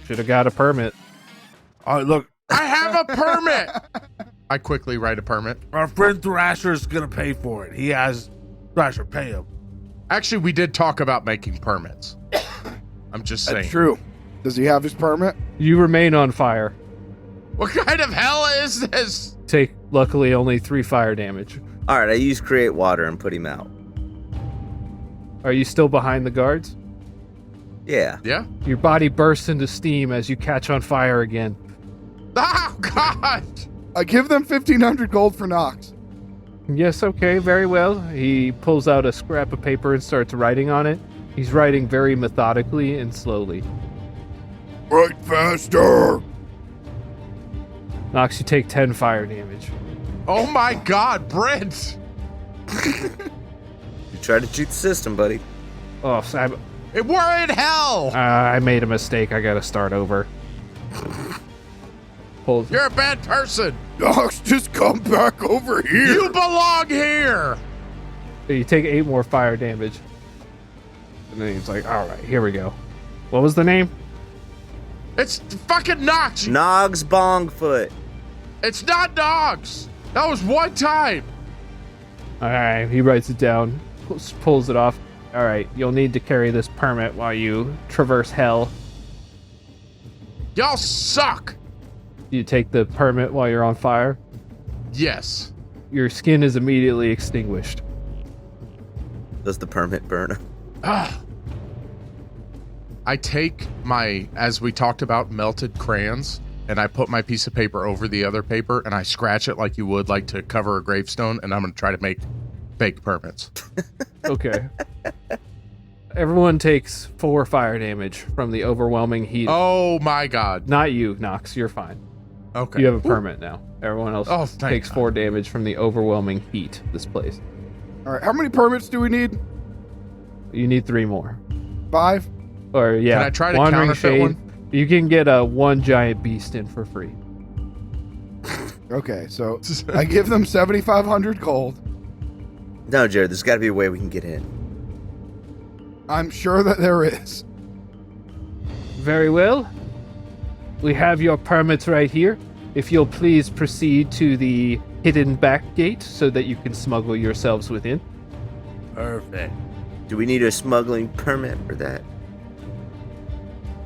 Should have got a permit. All right, look. I have a permit. I quickly write a permit. Our friend Thrasher's gonna pay for it. He has Thrasher pay him. Actually, we did talk about making permits. I'm just saying. That's true. Does he have his permit? You remain on fire. What kind of hell is this? Take, luckily, only 3 fire damage. All right, I use create water and put him out. Are you still behind the guards? Yeah. Yeah. Your body bursts into steam as you catch on fire again. Oh, God. I give them 1,500 gold for Knox. Yes, okay, very well. He pulls out a scrap of paper and starts writing on it. He's writing very methodically and slowly. Write faster! Nox, you take 10 fire damage. Oh, my God, Brent. You try to cheat the system, buddy. Oh, Sam, We're in hell. I made a mistake. I gotta start over. Pulls. You're a bad person. Knox, just come back over here! You belong here. You take 8 more fire damage. And then he's like, alright, here we go. What was the name? It's fucking Nox. Nogs Bongfoot. It's not dogs. That was one time. Alright, he writes it down, pulls it off. Alright, you'll need to carry this permit while you traverse hell. Y'all suck. You take the permit while you're on fire. Yes. Your skin is immediately extinguished. Does the permit burn him? Ah. I take my, as we talked about, melted crayons, and I put my piece of paper over the other paper, and I scratch it like you would like to cover a gravestone, and I'm going to try to make fake permits. Okay. Everyone takes 4 fire damage from the overwhelming heat. Oh, my God. Not you, Nox. You're fine. Okay. You have a permit now. Everyone else thank takes God. 4 damage from the overwhelming heat this place. All right, how many permits do we need? You need 3 more. 5? Or yeah, Can I try to Wandering counterfeit Shade. one? You can get a 1 giant beast in for free. Okay, so I give them 7,500 gold. No, Jared, there's got to be a way we can get in. I'm sure that there is. Very well. We have your permits right here. If you'll please proceed to the hidden back gate so that you can smuggle yourselves within. Perfect. Do we need a smuggling permit for that?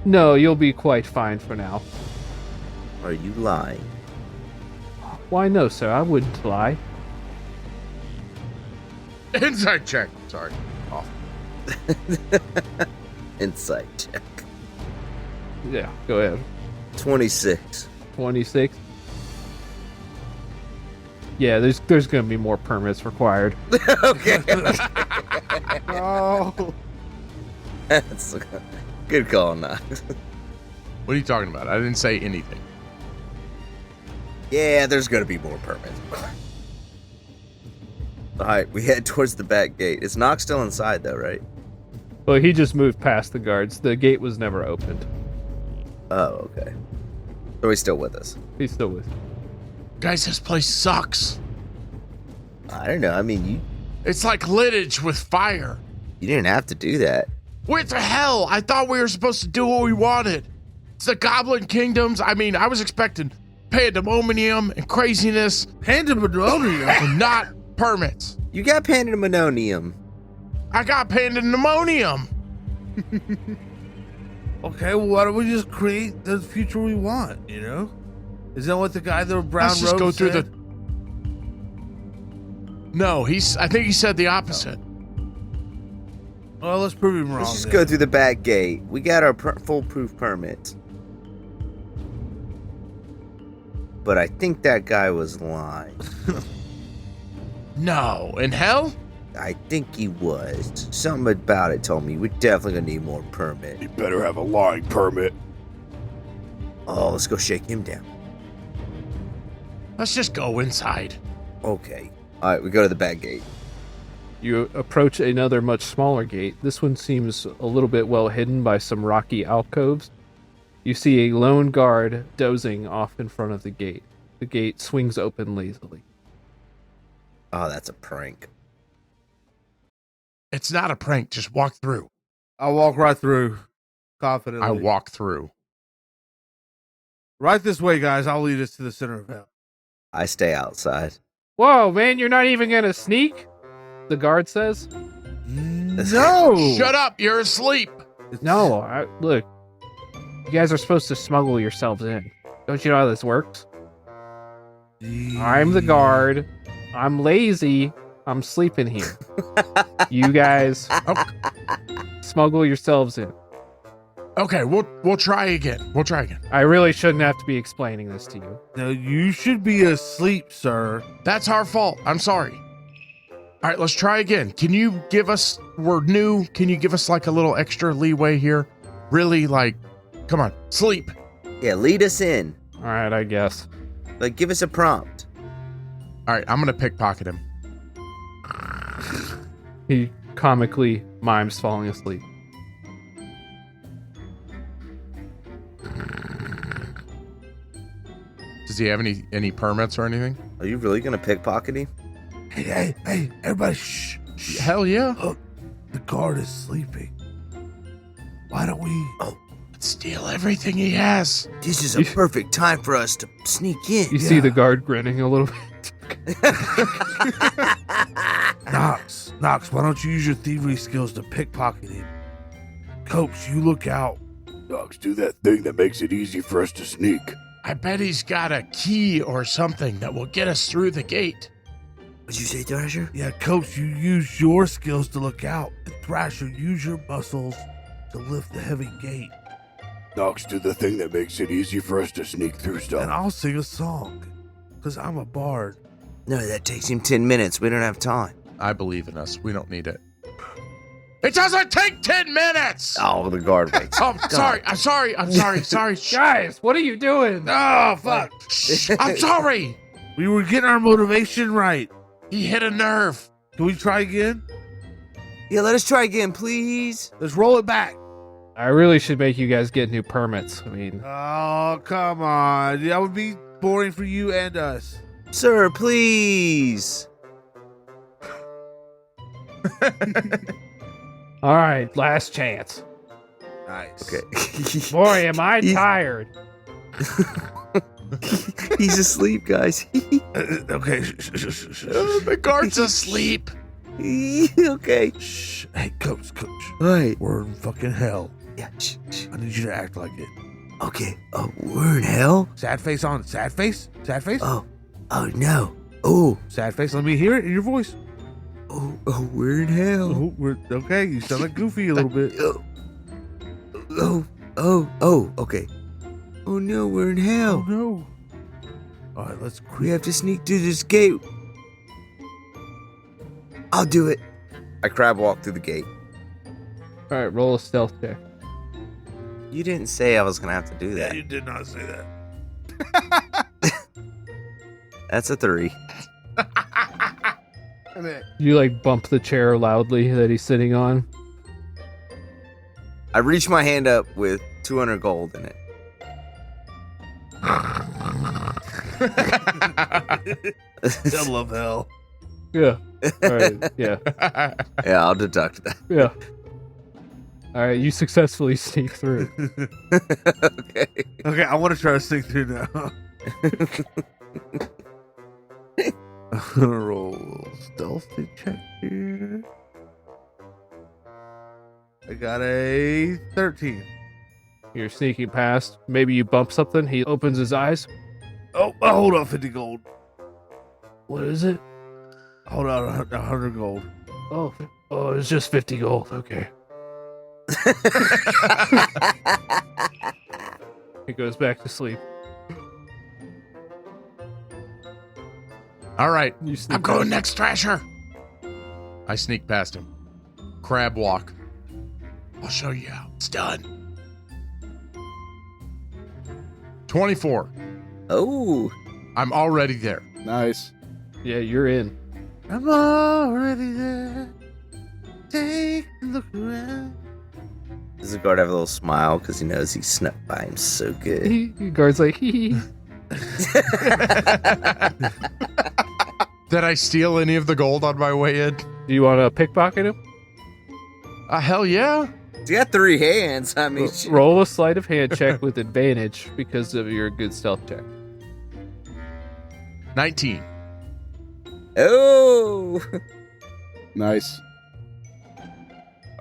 No, you'll be quite fine for now. Are you lying? Why no, sir? I wouldn't lie. Inside check. Sorry. Off. Insight check. Yeah, go ahead. 26. 26. Yeah, there's gonna be more permits required. Okay. Oh, That's a good call, Knox. What are you talking about? I didn't say anything. Yeah, there's going to be more permits. All right, we head towards the back gate. Is Knox still inside, though, right? Well, he just moved past the guards. The gate was never opened. Oh, okay. So he's still with us. He's still with you. Guys, this place sucks. I don't know. I mean, you It's like litage with fire. didn't have to do that. What the hell? I thought we were supposed to do what we wanted. It's the Goblin Kingdoms. I mean, I was expecting pandemonium and craziness Pandemonium. and not permits. You got pandemonium. I got pandemonium. Okay, well, why don't we just create the future we want, you know? Is that what the guy, the brown Let's just robe go through said? No, I think he said the opposite. Well, let's prove him wrong. Let's just then. go through the back gate. We got our foolproof permit. But I think that guy was lying. No, in hell? I think he was. Something about it told me we're definitely gonna need more permit. You better have a lying permit. Oh, let's go shake him down. Let's just go inside. Okay. Alright, we go to the back gate. You approach another much smaller gate. This one seems a little bit well hidden by some rocky alcoves. You see a lone guard dozing off in front of the gate. The gate swings open lazily. Oh, that's a prank. It's not a prank. Just walk through. I'll walk right through, confidently. I walk through. Right this way, guys. I'll lead us to the center of hell. I stay outside. Whoa, man, you're not even gonna sneak? The guard says. No! Shut up. You're asleep. No, look. You guys are supposed to smuggle yourselves in. Don't you know how this works? I'm the guard. I'm lazy. I'm sleeping here. You guys smuggle yourselves in. Okay, we'll try again. We'll try again. I really shouldn't have to be explaining this to you. No, you should be asleep, sir. That's our fault. I'm sorry. All right, let's try again. Can you give us, we're new, can you give us like a little extra leeway here? Really, like, come on, sleep. Yeah, lead us in. All right, I guess. Like, give us a prompt. All right, I'm going to pickpocket him. He comically mimes falling asleep. Does he have any permits or anything? Are you really gonna pickpocket him? Hey, everybody, shh. Hell yeah. Look, the guard is sleeping. Why don't we... Let's steal everything he has. This is a perfect time for us to sneak in. You see the guard grinning a little bit. Knox, why don't you use your thievery skills to pickpocket him? Copes, you look out. Dogs, do that thing that makes it easy for us to sneak. I bet he's got a key or something that will get us through the gate. What'd you say, Thrasher? Yeah, Copes, you use your skills to look out. And Thrasher, use your muscles to lift the heavy gate. Dogs, do the thing that makes it easy for us to sneak through And stuff. I'll sing a song, because I'm a bard. No, that takes him 10 minutes. We don't have time. I believe in us. We don't need it. It doesn't take 10 minutes! Oh, the guard waits. Oh, sorry. I'm sorry. Shh. Guys, what are you doing? Oh, fuck. Shh. I'm sorry. We were getting our motivation right. He hit a nerve. Can we try again? Yeah, let us try again, please. Let's roll it back. I really should make you guys get new permits. I mean, Oh, come on. That would be boring for you and us. Sir, please. all right, last chance. Nice. Okay. Boy, am I tired. He's asleep, guys. Okay. The guard's asleep. Okay. Shh. Hey, Coach. Right. We're in fucking hell. Yeah. I need you to act like it. Okay. Oh, we're in hell? Sad face on. Sad face? Sad face? Oh no. Oh, Sad face. Let me hear it in your voice. we're in hell. Oh, we're okay. You sound like Goofy a little bit. Okay. Oh no, we're in Oh hell. no. All right, let's We have to sneak through this gate. I'll do it. I crab walk through the gate. All right, roll a stealth check. You didn't say I was gonna have to do Yeah, that. you did not say that. That's a 3. You like bump the chair loudly that he's sitting on. I reach my hand up with 200 gold in it. I love hell. Yeah. All right. Yeah. Yeah, I'll deduct that. Yeah. All right. You successfully sneak through. Okay. Okay, I want to try to sneak through now. I'm gonna roll a stealthy check here. I got a 13. You're sneaking past. Maybe you bump something. He opens his eyes. Oh, hold on, 50 gold. What is it? Hold on, 100 gold. Oh, it's just 50 gold. Okay. He goes back to sleep. All right. You sneak I'm going past. next, Thrasher. I sneak past him. Crab walk. I'll show you how it's done. 24. Oh, I'm already there. Nice. Yeah, you're in. I'm already there. Take a look around. does the guard have a little smile because he knows he snuck by him so good? The guard's like, hee. Did I steal any of the gold on my way in? Do you want to pickpocket him? Hell yeah. He's got 3 hands. I mean, shit. Roll a sleight of hand check with advantage because of your good stealth check. 19. Oh, Nice.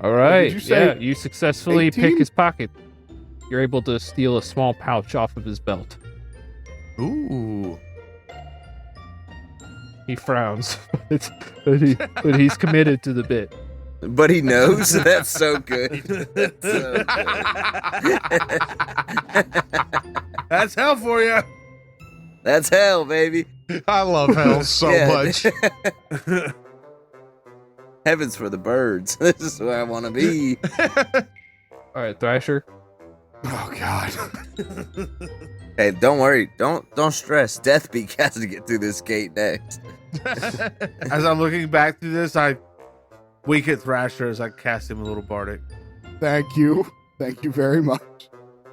All right. did you say Yeah, you successfully 18? pick his pocket. You're able to steal a small pouch off of his belt. Ooh. He frowns, but he's committed to the bit. but he knows. That's so good. That's so good. That's hell for you. That's hell, baby. I love hell so Yeah. much. Heaven's for the birds. This is where I want to be. All right, Thrasher. Oh God. Hey, don't worry. Don't stress. Deathbeak has to get through this gate next. As I'm looking back through this, I wink at Thrasher as I cast him a little bardic. Thank you. Thank you very much.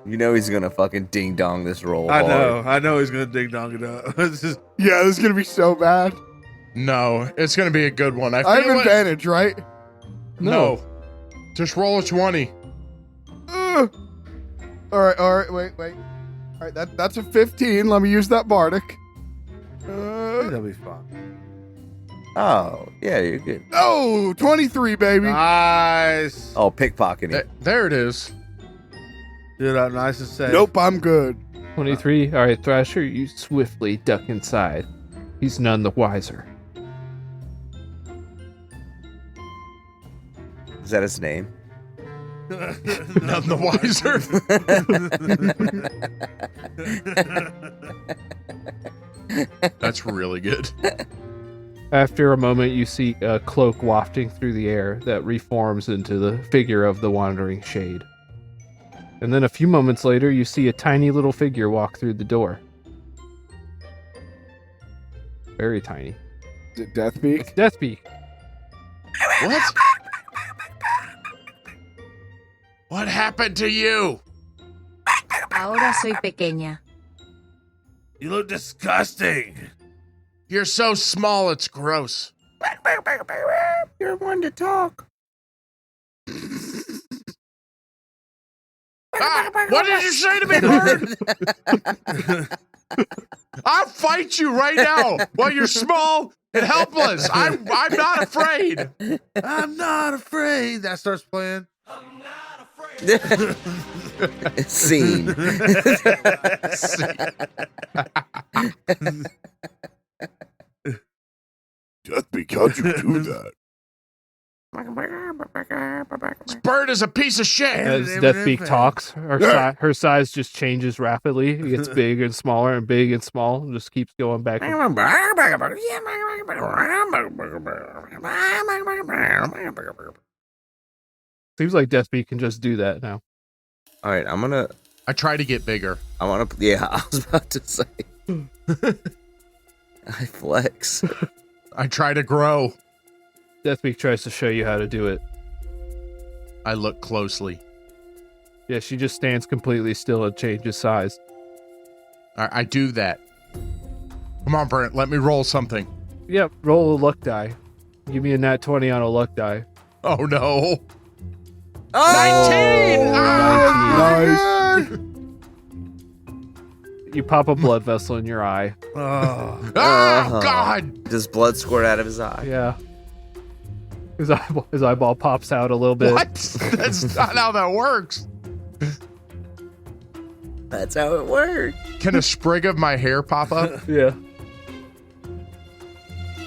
You know he's gonna fucking ding dong this roll. I hard. know he's gonna ding dong it up. It's just, Yeah, this is gonna be so bad. No, it's going to be a good one. I I have feel it. advantage, right? No. Just roll a 20. All right, wait. All right, that's a 15. Let me use that bardic. that'll be fun. Oh, yeah, you're good. Oh, 23, baby. Nice. Oh, pickpocketing. There it is. Dude, nice and safe. Nope, I'm good. 23. All right, Thrasher, you swiftly duck inside. He's none the wiser. Is that his name? None the wiser. That's really good. After a moment, you see a cloak wafting through the air that reforms into the figure of the wandering shade. And then a few moments later, you see a tiny little figure walk through the door. Very tiny. Is it Deathbeak? Deathbeak. What? What happened to you? Ahora soy pequeña. You look disgusting. You're so small, it's gross. You're one to talk. What did you say to me, bird? I'll fight you right now while you're small and helpless. I'm not afraid. I'm not afraid. That starts playing. Scene. Deathbeak, how'd you do that? This bird is a piece of shit. As Deathbeak talks, her size just changes rapidly. It gets big and smaller and big and small and just keeps going back. Seems like Deathbeak can just do that now. All right, I try to get bigger. yeah, I was about to say. I flex. I try to grow. Deathbeak tries to show you how to do it. I look closely. Yeah, she just stands completely still and changes size. I do that. Come on, Brent. Let me roll something. Yep, roll a luck die. Give me a nat 20 on a luck die. Oh, no. Oh! 19! Nice. You pop a blood vessel in your eye. Oh, Oh, God. Does blood squirt out of his eye? Yeah. His eyeball pops out a little bit. What? That's not how that works. That's how it works. Can a sprig of my hair pop up? Yeah.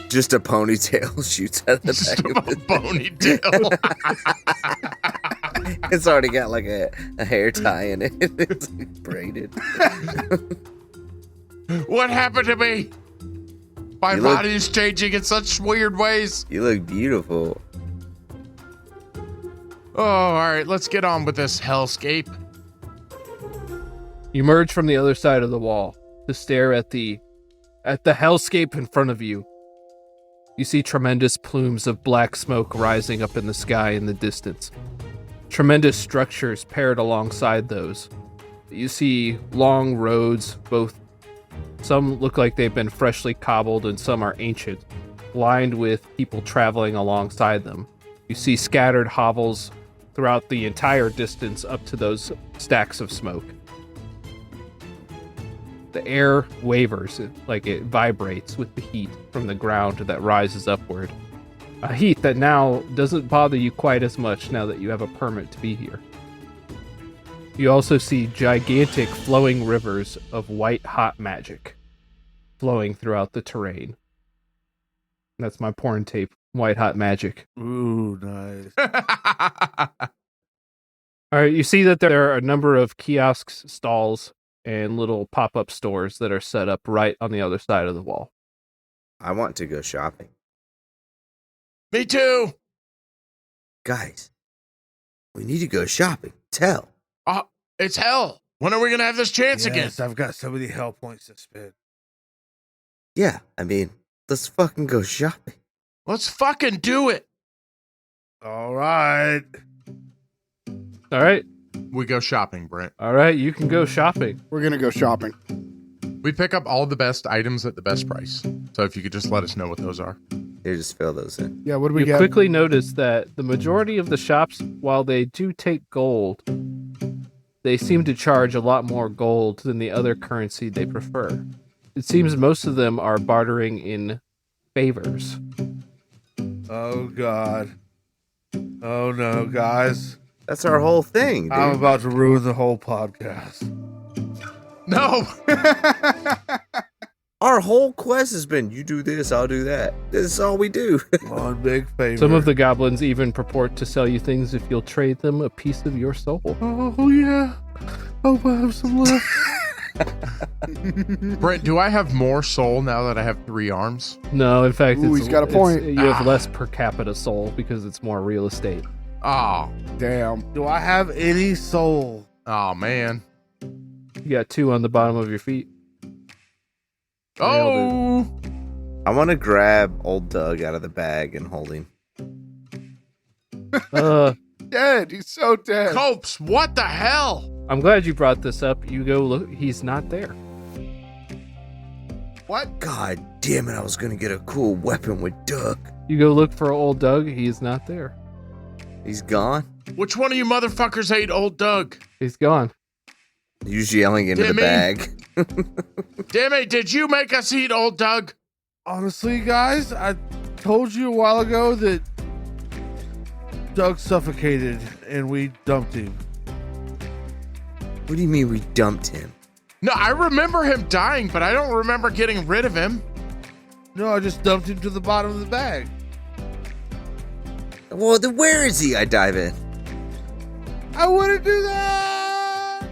Just a ponytail shoots out of the Just back a of it. ponytail. It's already got like a hair tie in it. It's braided. What happened to me? My You look- body is changing in such weird ways. You look beautiful. Oh, all right. Let's get on with this hellscape. You emerge from the other side of the wall to stare at the hellscape in front of you. You see tremendous plumes of black smoke rising up in the sky in the distance. Tremendous structures paired alongside those. You see long roads, both some look like they've been freshly cobbled and some are ancient, lined with people traveling alongside them. You see scattered hovels throughout the entire distance up to those stacks of smoke. The air wavers, like it vibrates with the heat from the ground that rises upward. A heat that now doesn't bother you quite as much now that you have a permit to be here. You also see gigantic flowing rivers of white hot magic flowing throughout the terrain. That's my porn tape, White Hot Magic. Ooh, nice. All right, you see that there are a number of kiosks, stalls, and little pop-up stores that are set up right on the other side of the wall. I want to go shopping. Me too. Guys, we need to go shopping. Tell. It's hell. When are we going to have this chance again? Yes, I've got so many hell points to spend. Yeah, I mean, let's fucking go shopping. Let's fucking do it. All right. All right, We go shopping, Brent. all right, you can go shopping. We're gonna go shopping. We pick up all the best items at the best price. So if you could just let us know what those are. Here, just fill those in. Yeah, what do we You get? quickly notice that the majority of the shops, while they do take gold, they seem to charge a lot more gold than the other currency they prefer. It seems most of them are bartering in favors. Oh, God. Oh, no, guys. That's our whole thing, dude. I'm about to ruin the whole podcast. No. Our whole quest has been, you do this, I'll do that. This is all we do. One big favor. Some of the goblins even purport to sell you things if you'll trade them a piece of your soul. Oh, yeah. Hope I have some left. Brent, do I have more soul now that I have 3 arms? No, in fact, Ooh, he's got a point. You have less per capita soul because it's more real estate. Oh. Damn. Do I have any soul? Oh, man. You got 2 on the bottom of your feet. Oh. I want to grab old Doug out of the bag and hold him. Dead. He's so dead. Copes, what the hell? I'm glad you brought this up. You go look. He's not there. What? God damn it, I was going to get a cool weapon with Doug. You go look for old Doug. He's not there. He's gone. Which one of you motherfuckers hate old Doug? He's gone. He's yelling into the Dimmy? bag. Damn did you make us eat old Doug? Honestly, guys, I told you a while ago that Doug suffocated and we dumped him. What do you mean we dumped him? No, I remember him dying, but I don't remember getting rid of him. No, I just dumped him to the bottom of the bag. Well, then where is he? I dive in. I wouldn't do that.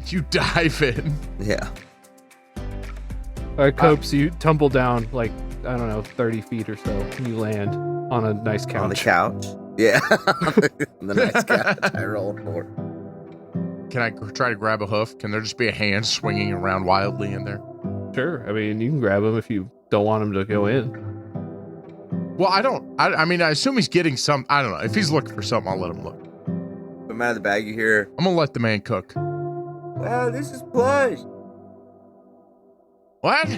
You dive in. Yeah. All right, Copes, you tumble down like, I don't know, 30 feet or so. And you land on a nice couch. On the couch? Yeah. On the nice couch I rolled for. Can I try to grab a hoof? Can there just be a hand swinging around wildly in there? Sure. I mean, you can grab him if you don't want him to go in. Well, I don't. I mean, I assume he's getting some. I don't know. If he's looking for something, I'll let him look. Put him out of the bag, you hear, I'm going to let the man cook. wow, this is plush. What?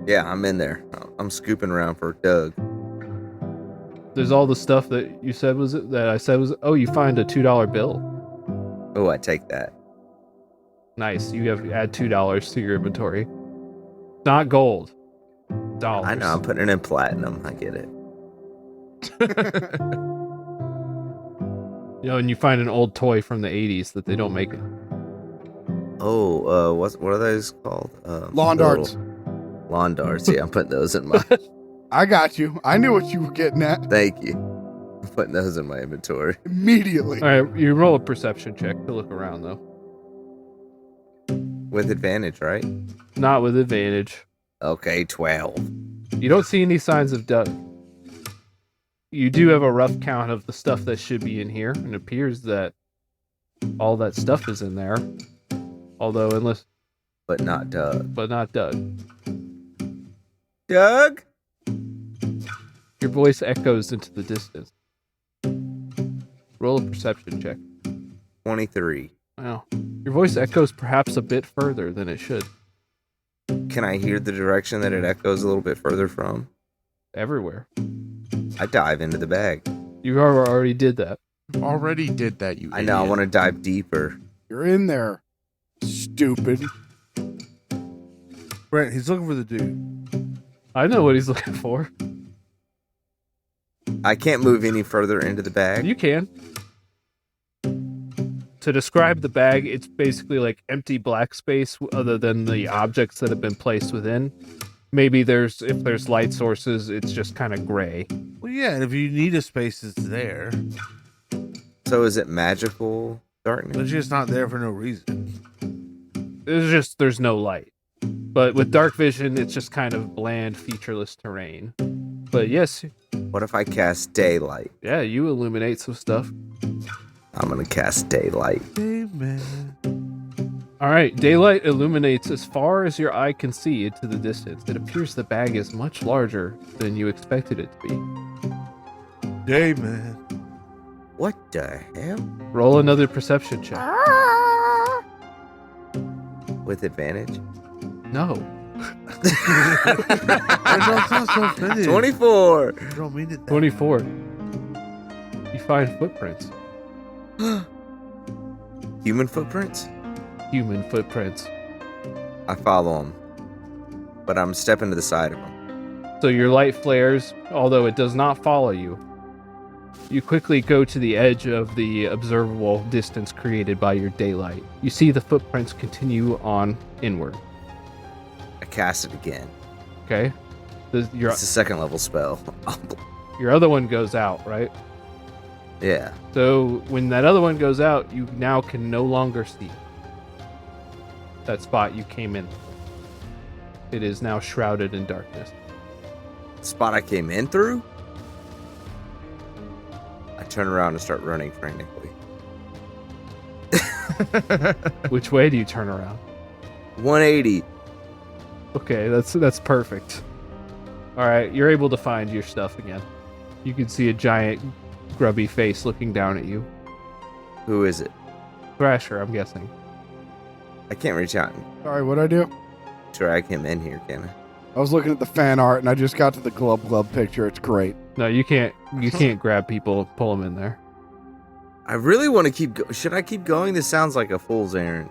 Yeah, I'm in there. I'm scooping around for Doug. There's all the stuff that you said I said was, oh, you find a $2 bill. Oh, I take that. Nice. You add $2 to your inventory. Not gold. Dollars. I know, I'm putting it in platinum. I get it. You know, and you find an old toy from the 80s that they don't make it. Oh, what are those called? Lawn darts. Lawn darts. Yeah, I'm putting those in my. I got you. I knew what you were getting at Thank you. I'm putting those in my inventory. immediately. All right, you roll a perception check to look around, though. With advantage, right? Not with advantage. Okay, 12. You don't see any signs of Doug. You do have a rough count of the stuff that should be in here, and it appears that all that stuff is in there. Although, unless, But not Doug. but not Doug. Doug? Your voice echoes into the distance. Roll a perception check. 23. Wow. Your voice echoes perhaps a bit further than it should. Can I hear the direction that it echoes a little bit further from? Everywhere. I dive into the bag. You already did that. Already did that, you I know, I idiot. want to dive deeper. You're in there. Stupid. Brent, he's looking for the dude. I know what he's looking for. I can't move any further into the bag. You can. To describe the bag, it's basically like empty black space other than the objects that have been placed within. Maybe if there's light sources, it's just kind of gray. Well, yeah, and if you need a space, it's there. So is it magical darkness? It's just not there for no reason. There's no light. But with dark vision, it's just kind of bland, featureless terrain. But yes, What if I cast daylight? yeah, you illuminate some stuff. I'm going to cast daylight. Amen. All right, daylight illuminates as far as your eye can see into the distance. It appears the bag is much larger than you expected it to be. Amen. What the hell? Roll another perception check. With advantage? No. That's not so funny. 24! I don't mean it. 24. You find footprints. Human footprints? Human footprints. I follow them. But I'm stepping to the side of them. So your light flares, although it does not follow you. You quickly go to the edge of the observable distance created by your daylight. You see the footprints continue on inward. I cast it again. Okay? Your It's a second level spell. other one goes out, right? Yeah. So when that other one goes out, you now can no longer see that spot you came in. It is now shrouded in darkness. Spot I came in through? I turn around and start running frantically. Which way do you turn around? 180. Okay, that's perfect. All right, you're able to find your stuff again. You can see a giant, grubby face looking down at you. Who is it? Thrasher, I'm guessing. I can't reach out and Sorry, what'd I do? drag him in here, can I? I was looking at the fan art and I just got to the glub picture. It's great. No, you can't. You can't grab people and pull them in there. I really want to keep Should I keep going? This sounds like a fool's errand.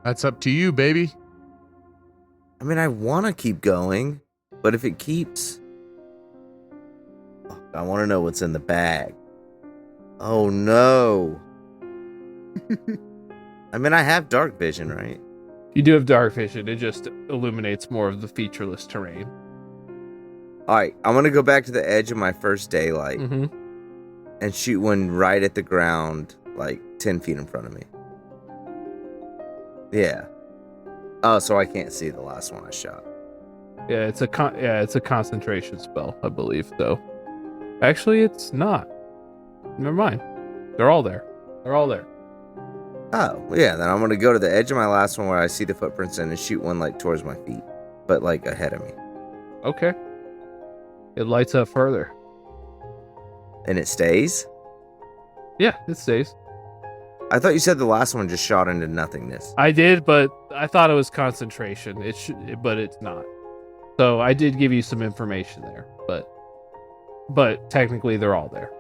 That's up to you, baby. I mean, I want to keep going, but if it keeps... I want to know what's in the bag. Oh, no. I mean, I have dark vision, right? You do have dark vision. It just illuminates more of the featureless terrain. All right, I'm going to go back to the edge of my first daylight Mm-hmm. and shoot one right at the ground, like 10 feet in front of me. Yeah. Oh, so I can't see the last one I shot. Yeah, it's a concentration spell, I believe, though. Actually, it's not. Never mind. They're all there. They're all there. Oh, well, yeah, then I'm going to go to the edge of my last one where I see the footprints in and shoot one, like, towards my feet, but, like, ahead of me. Okay. It lights up further. And it stays? Yeah, it stays. I thought you said the last one just shot into nothingness. I did, but I thought it was concentration. But it's not. So I did give you some information there, but technically they're all there.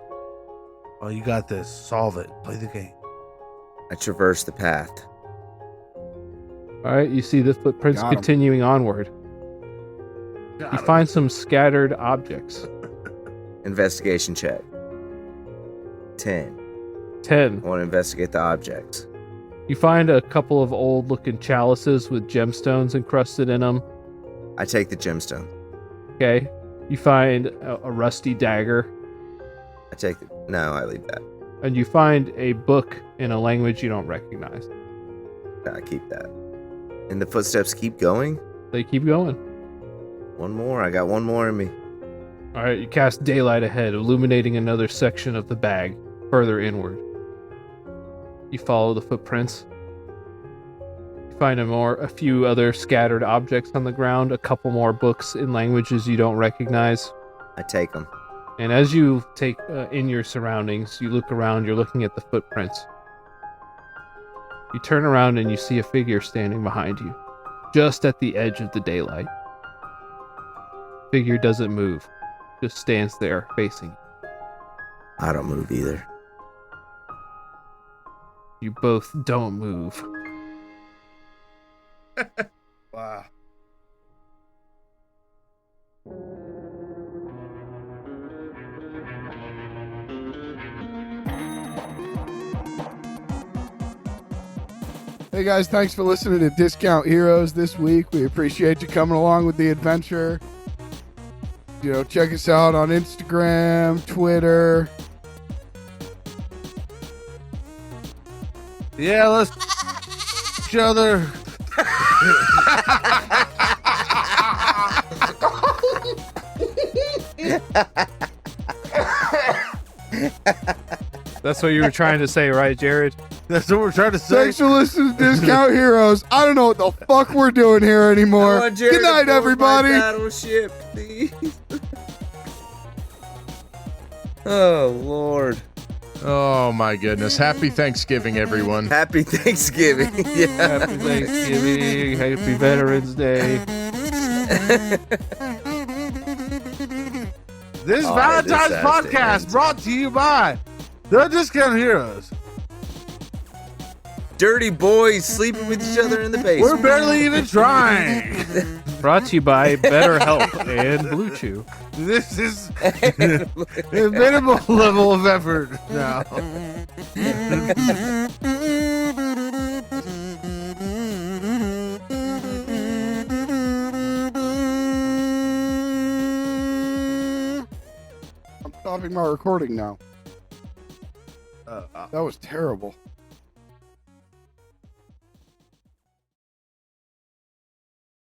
Oh, you got this. Solve it. Play the game. I traverse the path. All right, you see the footprints Got 'em. continuing onward. You find some scattered objects. Investigation check. 10. 10. I want to investigate the objects. You find a couple of old-looking chalices with gemstones encrusted in them. I take the gemstone. Okay. You find a rusty dagger. I take the... No, I leave that. And you find a book in a language you don't recognize. I keep that. And the footsteps keep going? They keep going. One more. I got one more in me. All right, you cast daylight ahead, illuminating another section of the bag further inward. You follow the footprints. You find a few other scattered objects on the ground, a couple more books in languages you don't recognize. I take them. And as you take in your surroundings, you look around, you're looking at the footprints. You turn around and you see a figure standing behind you, just at the edge of the daylight. Figure doesn't move, just stands there facing you. I don't move either. You both don't move. Wow. Hey guys, thanks for listening to Discount Heroes this week. We appreciate you coming along with the adventure. You know, check us out on Instagram, Twitter. Yeah, let's each other. That's what you were trying to say, right, Jared? That's what we're trying to say. Thanks for listening to Discount Heroes. I don't know what the fuck we're doing here anymore. Good night, everybody. Battleship, please. Oh, Lord. Oh my goodness. Happy Thanksgiving, everyone. Happy Thanksgiving. Yeah. Happy Thanksgiving. Happy Veterans Day. This Oh, Valentine's this podcast Saturday. brought to you by the Discount Heroes. Dirty boys sleeping with each other in the basement. We're barely even trying. Brought to you by BetterHelp and Blue Chew. This is a minimal level of effort now. I'm stopping my recording now. That was terrible.